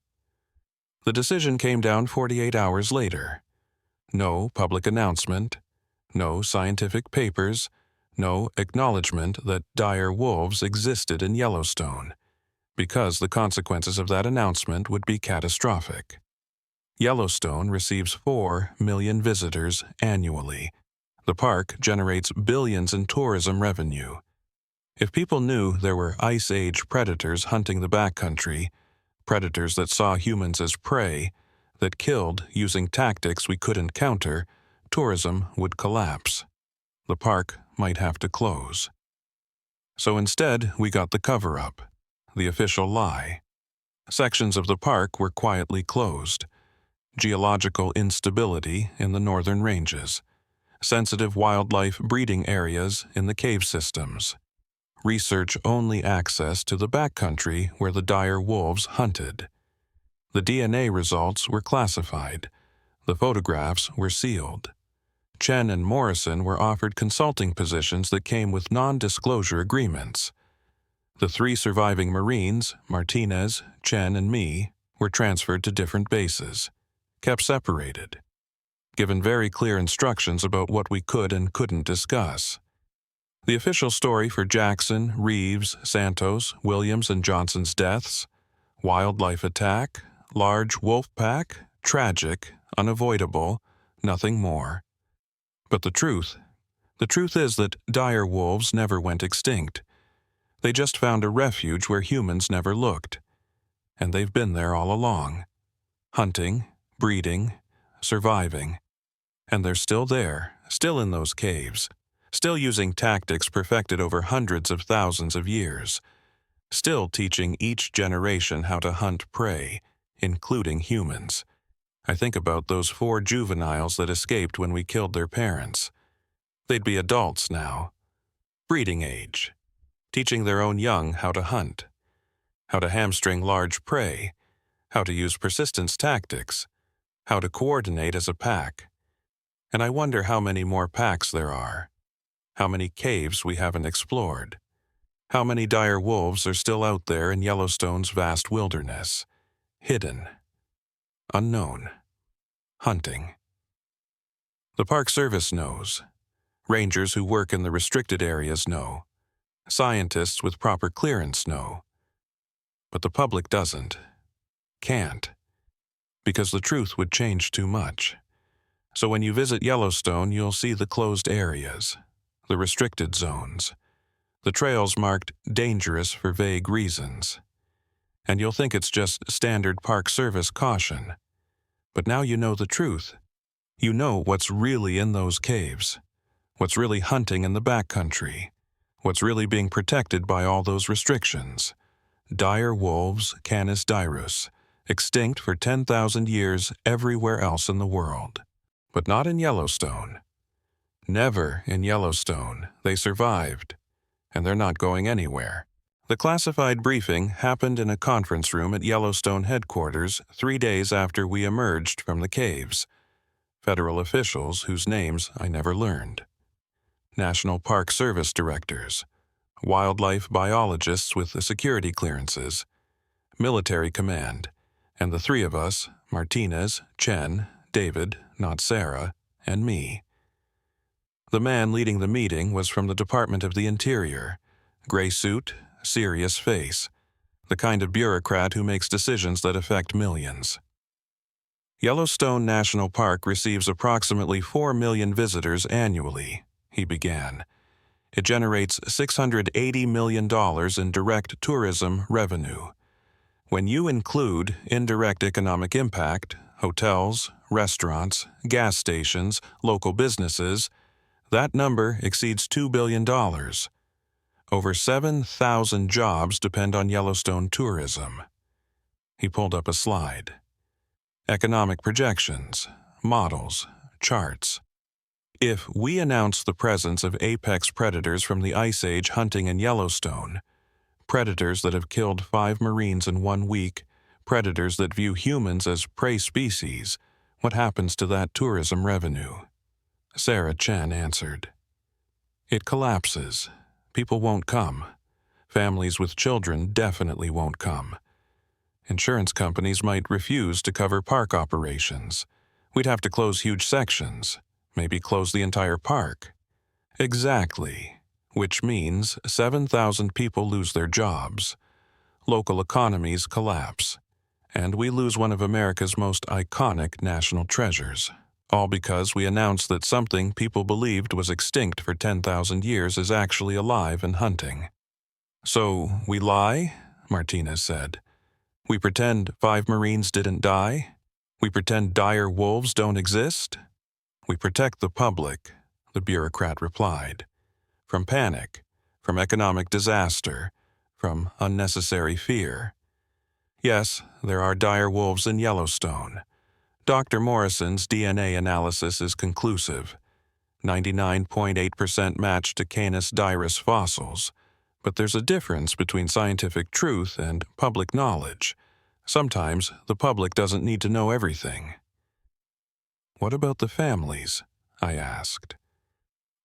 The decision came down 48 hours later. No public announcement, no scientific papers, no acknowledgement that dire wolves existed in Yellowstone, because the consequences of that announcement would be catastrophic. Yellowstone receives 4 million visitors annually. The park generates billions in tourism revenue. If people knew there were Ice Age predators hunting the backcountry, predators that saw humans as prey, that killed using tactics we couldn't counter, tourism would collapse. The park might have to close. So instead, we got the cover-up, the official lie. Sections of the park were quietly closed. Geological instability in the northern ranges. Sensitive wildlife breeding areas in the cave systems. Research-only access to the backcountry where the dire wolves hunted. The DNA results were classified. The photographs were sealed. Chen and Morrison were offered consulting positions that came with non-disclosure agreements. The 3 surviving Marines, Martinez, Chen, and me, were transferred to different bases, kept separated, given very clear instructions about what we could and couldn't discuss. The official story for Jackson, Reeves, Santos, Williams, and Johnson's deaths: wildlife attack, large wolf pack, tragic, unavoidable, nothing more. But the truth is that dire wolves never went extinct. They just found a refuge where humans never looked. And they've been there all along. Hunting, breeding, surviving. And they're still there, still in those caves, still using tactics perfected over hundreds of thousands of years, still teaching each generation how to hunt prey, including humans. I think about those 4 juveniles that escaped when we killed their parents. They'd be adults now, breeding age, teaching their own young how to hunt, how to hamstring large prey, how to use persistence tactics, how to coordinate as a pack. And I wonder how many more packs there are, how many caves we haven't explored, how many dire wolves are still out there in Yellowstone's vast wilderness, hidden, unknown, hunting. The Park Service knows. Rangers who work in the restricted areas know. Scientists with proper clearance know. But the public doesn't, can't, because the truth would change too much. So when you visit Yellowstone, you'll see the closed areas, the restricted zones, the trails marked dangerous for vague reasons. And you'll think it's just standard Park Service caution. But now you know the truth. You know what's really in those caves, what's really hunting in the backcountry, what's really being protected by all those restrictions. Dire wolves, Canis dirus, extinct for 10,000 years everywhere else in the world. But not in Yellowstone. Never in Yellowstone. They survived, and they're not going anywhere. The classified briefing happened in a conference room at Yellowstone headquarters 3 days after we emerged from the caves. Federal officials whose names I never learned. National Park Service directors, wildlife biologists with the security clearances, military command, and the three of us, Martinez, Chen, David, not Sarah, and me. The man leading the meeting was from the Department of the Interior, gray suit, serious face, the kind of bureaucrat who makes decisions that affect millions. Yellowstone National Park receives approximately 4 million visitors annually, he began. It generates $680 million in direct tourism revenue. When you include indirect economic impact, hotels, restaurants, gas stations, local businesses, that number exceeds $2 billion. Over 7,000 jobs depend on Yellowstone tourism. He pulled up a slide. Economic projections, models, charts. If we announce the presence of apex predators from the Ice Age hunting in Yellowstone, predators that have killed 5 Marines in 1 week, predators that view humans as prey species, what happens to that tourism revenue? Sarah Chen answered. It collapses. People won't come. Families with children definitely won't come. Insurance companies might refuse to cover park operations. We'd have to close huge sections, maybe close the entire park. Exactly, which means 7,000 people lose their jobs. Local economies collapse, and we lose one of America's most iconic national treasures. All because we announced that something people believed was extinct for 10,000 years is actually alive and hunting. So, we lie? Martinez said. We pretend 5 Marines didn't die? We pretend dire wolves don't exist? We protect the public, the bureaucrat replied. From panic, from economic disaster, from unnecessary fear. Yes, there are dire wolves in Yellowstone. Dr. Morrison's DNA analysis is conclusive. 99.8% match to Canis Dirus fossils. But there's a difference between scientific truth and public knowledge. Sometimes the public doesn't need to know everything. What about the families? I asked.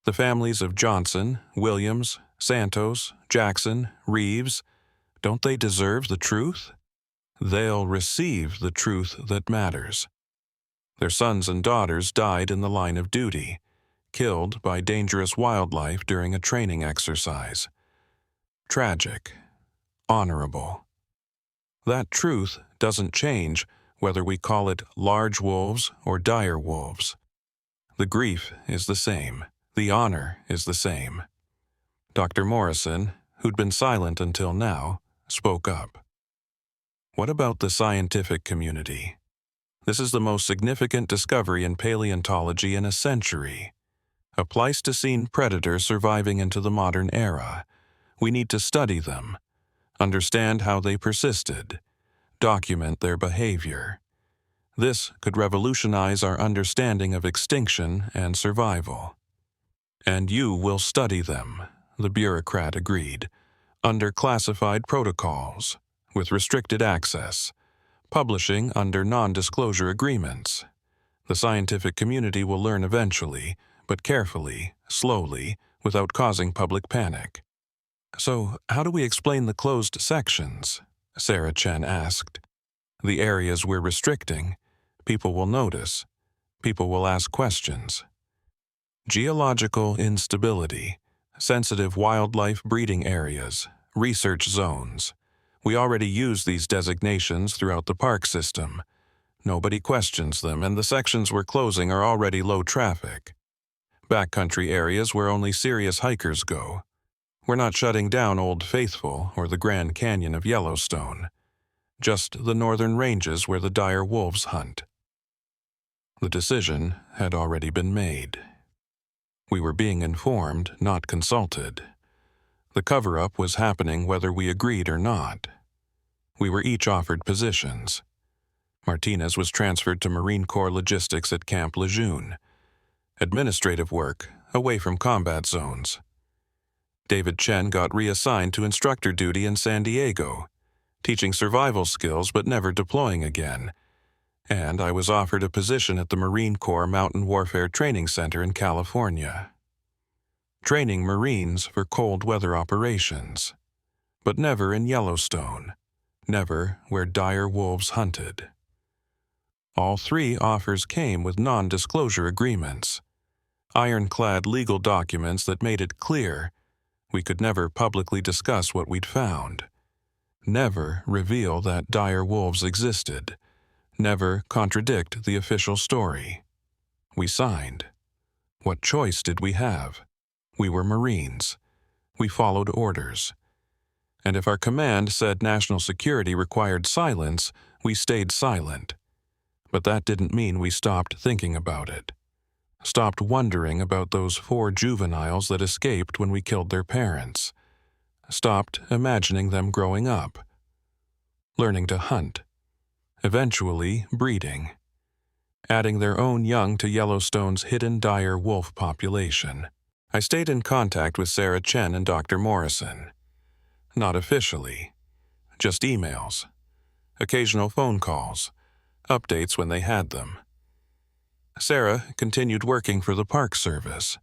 The families of Johnson, Williams, Santos, Jackson, Reeves, don't they deserve the truth? They'll receive the truth that matters. Their sons and daughters died in the line of duty, killed by dangerous wildlife during a training exercise. Tragic, honorable. That truth doesn't change whether we call it large wolves or dire wolves. The grief is the same. The honor is the same. Dr. Morrison, who'd been silent until now, spoke up. What about the scientific community? This is the most significant discovery in paleontology in a century. A Pleistocene predator surviving into the modern era. We need to study them, understand how they persisted, document their behavior. This could revolutionize our understanding of extinction and survival. And you will study them, the bureaucrat agreed, under classified protocols, with restricted access, publishing under non-disclosure agreements. The scientific community will learn eventually, but carefully, slowly, without causing public panic. So, how do we explain the closed sections? Sarah Chen asked. The areas we're restricting, people will notice. People will ask questions. Geological instability, sensitive wildlife breeding areas, research zones. We already use these designations throughout the park system. Nobody questions them, and the sections we're closing are already low traffic. Backcountry areas where only serious hikers go. We're not shutting down Old Faithful or the Grand Canyon of Yellowstone. Just the northern ranges where the dire wolves hunt. The decision had already been made. We were being informed, not consulted. The cover-up was happening whether we agreed or not. We were each offered positions. Martinez was transferred to Marine Corps Logistics at Camp Lejeune. Administrative work, away from combat zones. David Chen got reassigned to instructor duty in San Diego, teaching survival skills but never deploying again. And I was offered a position at the Marine Corps Mountain Warfare Training Center in California, training Marines for cold weather operations, but never in Yellowstone, never where dire wolves hunted. All three offers came with non-disclosure agreements, ironclad legal documents that made it clear we could never publicly discuss what we'd found, never reveal that dire wolves existed, never contradict the official story. We signed. What choice did we have? We were Marines. We followed orders. And if our command said national security required silence, we stayed silent. But that didn't mean we stopped thinking about it. Stopped wondering about those 4 juveniles that escaped when we killed their parents. Stopped imagining them growing up. Learning to hunt. Eventually breeding. Adding their own young to Yellowstone's hidden dire wolf population. I stayed in contact with Sarah Chen and Dr. Morrison. Not officially. Just emails. Occasional phone calls. Updates when they had them. Sarah continued working for the Park Service.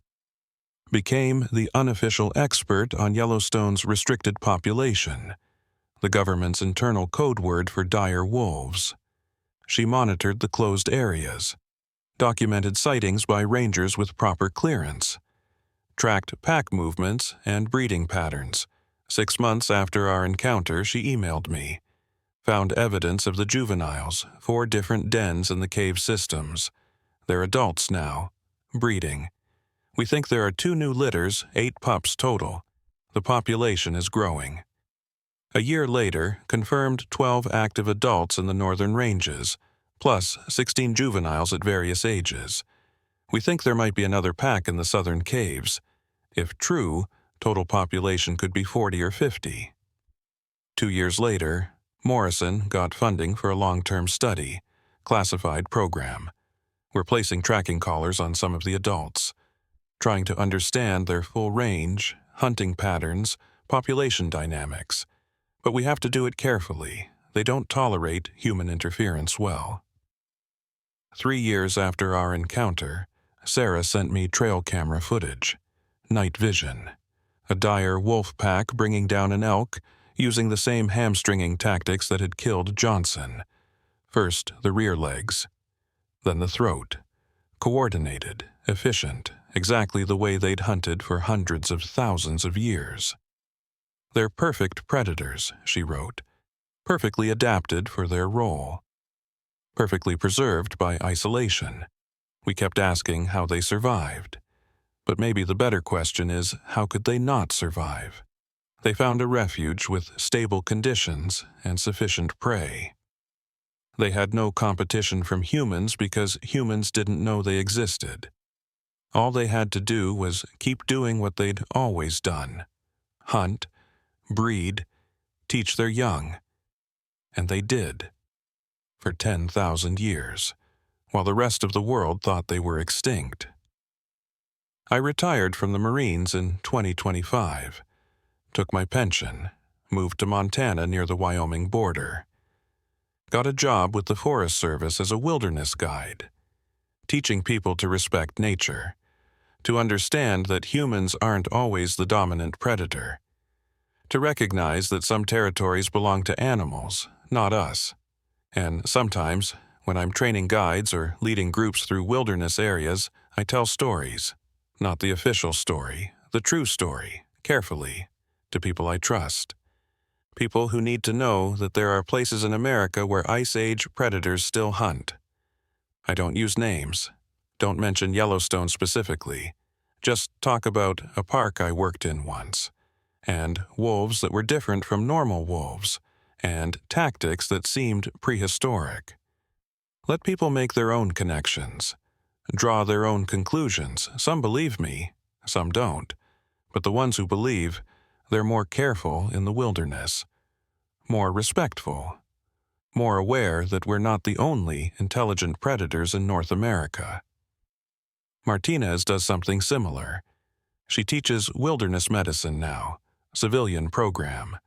Became the unofficial expert on Yellowstone's restricted population, the government's internal code word for dire wolves. She monitored the closed areas, documented sightings by rangers with proper clearance, tracked pack movements and breeding patterns. 6 months after our encounter, she emailed me. Found evidence of the juveniles, 4 different dens in the cave systems. They're adults now, breeding. We think there are 2 new litters, 8 pups total. The population is growing. A year later, confirmed 12 active adults in the northern ranges, plus 16 juveniles at various ages. We think there might be another pack in the southern caves. If true, total population could be 40 or 50. 2 years later, Morrison got funding for a long-term study, classified program. We're placing tracking collars on some of the adults, trying to understand their full range, hunting patterns, population dynamics. But we have to do it carefully. They don't tolerate human interference well. 3 years after our encounter, Sarah sent me trail camera footage, night vision, a dire wolf pack bringing down an elk using the same hamstringing tactics that had killed Johnson. First the rear legs, then the throat. Coordinated, efficient, exactly the way they'd hunted for hundreds of thousands of years. They're perfect predators, she wrote, perfectly adapted for their role. Perfectly preserved by isolation. We kept asking how they survived. But maybe the better question is, how could they not survive? They found a refuge with stable conditions and sufficient prey. They had no competition from humans because humans didn't know they existed. All they had to do was keep doing what they'd always done. Hunt, breed, teach their young. And they did. For 10,000 years, while the rest of the world thought they were extinct. I retired from the Marines in 2025, took my pension, moved to Montana near the Wyoming border. Got a job with the Forest Service as a wilderness guide, teaching people to respect nature, to understand that humans aren't always the dominant predator, to recognize that some territories belong to animals, not us. And sometimes, when I'm training guides or leading groups through wilderness areas, I tell stories, not the official story, the true story, carefully, to people I trust. People who need to know that there are places in America where Ice Age predators still hunt. I don't use names, don't mention Yellowstone specifically, just talk about a park I worked in once, and wolves that were different from normal wolves, and tactics that seemed prehistoric. Let people make their own connections, draw their own conclusions. Some believe me, some don't, but the ones who believe, they're more careful in the wilderness, more respectful, more aware that we're not the only intelligent predators in North America. Martinez does something similar. She teaches wilderness medicine now, civilian program,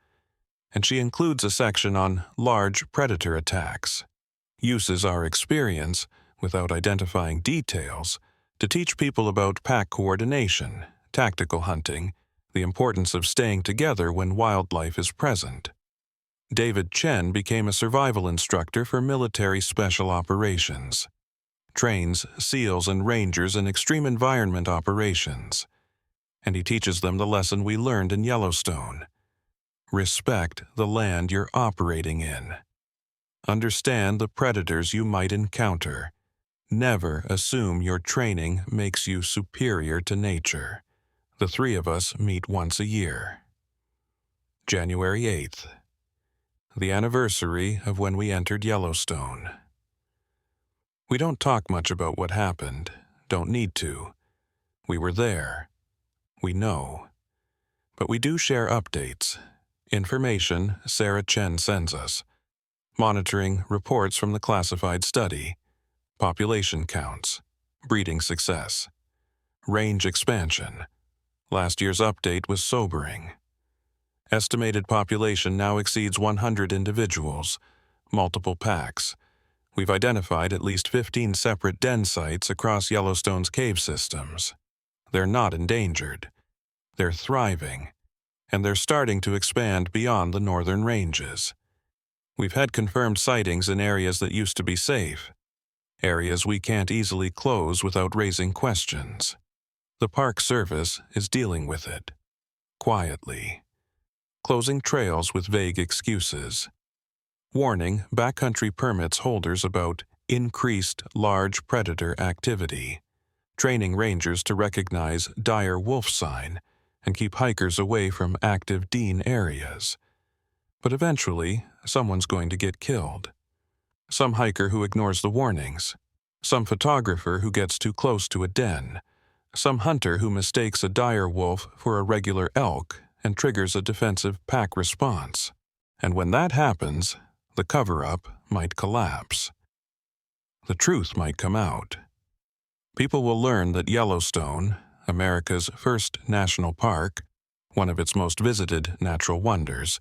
and she includes a section on large predator attacks. Uses our experience, without identifying details, to teach people about pack coordination, tactical hunting, the importance of staying together when wildlife is present. David Chen became a survival instructor for military special operations. Trains SEALs and Rangers in extreme environment operations. And he teaches them the lesson we learned in Yellowstone. Respect the land you're operating in. Understand the predators you might encounter. Never assume your training makes you superior to nature. The three of us meet once a year. January 8th. The anniversary of when we entered Yellowstone. We don't talk much about what happened, don't need to. We were there. We know. But we do share updates, information Sarah Chen sends us, monitoring reports from the classified study, population counts, breeding success, range expansion. Last year's update was sobering. Estimated population now exceeds 100 individuals, multiple packs. We've identified at least 15 separate den sites across Yellowstone's cave systems. They're not endangered. They're thriving, and they're starting to expand beyond the northern ranges. We've had confirmed sightings in areas that used to be safe, areas we can't easily close without raising questions. The Park Service is dealing with it, quietly, closing trails with vague excuses, warning backcountry permits holders about increased large predator activity, training rangers to recognize dire wolf sign and keep hikers away from active dean areas. But eventually, someone's going to get killed. Some hiker who ignores the warnings, some photographer who gets too close to a den, some hunter who mistakes a dire wolf for a regular elk and triggers a defensive pack response. And when that happens, the cover-up might collapse. The truth might come out. People will learn that Yellowstone, America's first national park, one of its most visited natural wonders,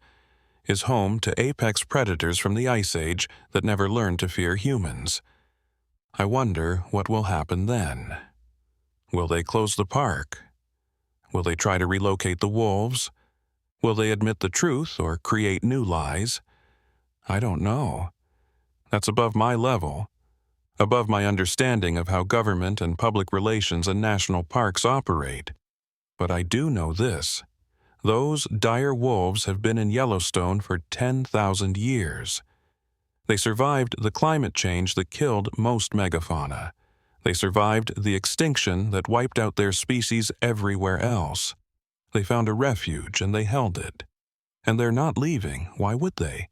is home to apex predators from the Ice Age that never learned to fear humans. I wonder what will happen then. Will they close the park? Will they try to relocate the wolves? Will they admit the truth or create new lies? I don't know. That's above my level, above my understanding of how government and public relations and national parks operate. But I do know this. Those dire wolves have been in Yellowstone for 10,000 years. They survived the climate change that killed most megafauna. They survived the extinction that wiped out their species everywhere else. They found a refuge and they held it. And they're not leaving. Why would they?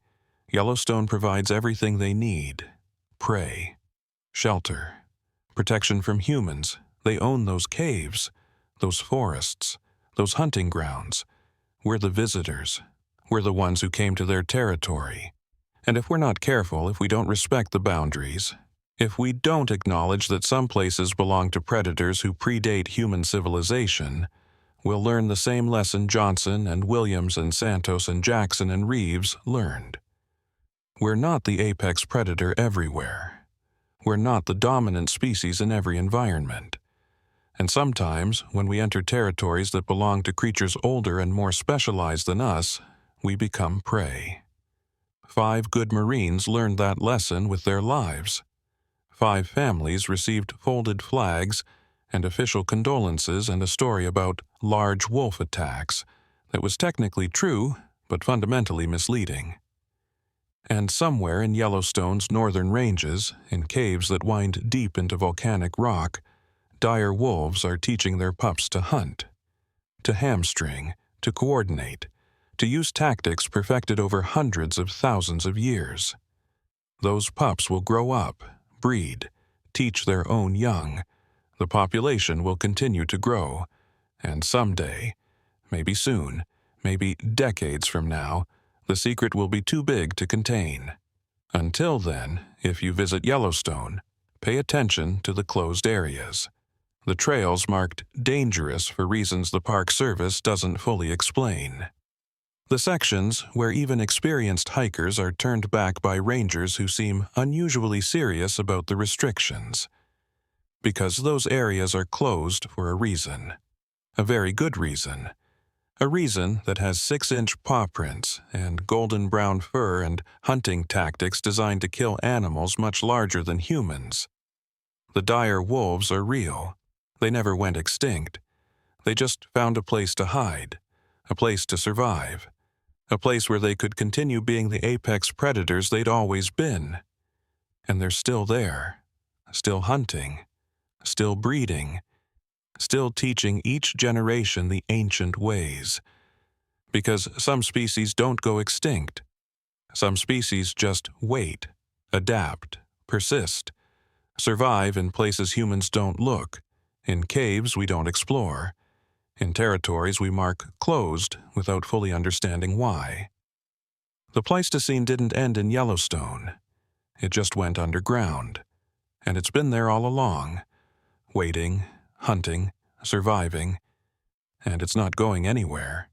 Yellowstone provides everything they need. Prey, shelter, protection from humans. They own those caves, those forests, those hunting grounds. We're the visitors. We're the ones who came to their territory. And if we're not careful, if we don't respect the boundaries, if we don't acknowledge that some places belong to predators who predate human civilization, we'll learn the same lesson Johnson and Williams and Santos and Jackson and Reeves learned. We're not the apex predator everywhere. We're not the dominant species in every environment. And sometimes, when we enter territories that belong to creatures older and more specialized than us, we become prey. 5 good Marines learned that lesson with their lives. 5 families received folded flags and official condolences and a story about large wolf attacks that was technically true, but fundamentally misleading. And somewhere in Yellowstone's northern ranges, in caves that wind deep into volcanic rock, dire wolves are teaching their pups to hunt, to hamstring, to coordinate, to use tactics perfected over hundreds of thousands of years. Those pups will grow up, breed, teach their own young. The population will continue to grow, and someday, maybe soon, maybe decades from now, the secret will be too big to contain. Until then, if you visit Yellowstone, pay attention to the closed areas. The trails marked dangerous for reasons the Park Service doesn't fully explain. The sections where even experienced hikers are turned back by rangers who seem unusually serious about the restrictions. Because those areas are closed for a reason. A very good reason. A reason that has 6-inch paw prints and golden brown fur and hunting tactics designed to kill animals much larger than humans. The dire wolves are real. They never went extinct. They just found a place to hide, a place to survive, a place where they could continue being the apex predators they'd always been. And they're still there, still hunting, still breeding, still teaching each generation the ancient ways. Because some species don't go extinct. Some species just wait, adapt, persist, survive in places humans don't look, in caves we don't explore, in territories we mark closed without fully understanding why. The Pleistocene didn't end in Yellowstone. It just went underground. And it's been there all along, waiting, hunting, surviving, and it's not going anywhere.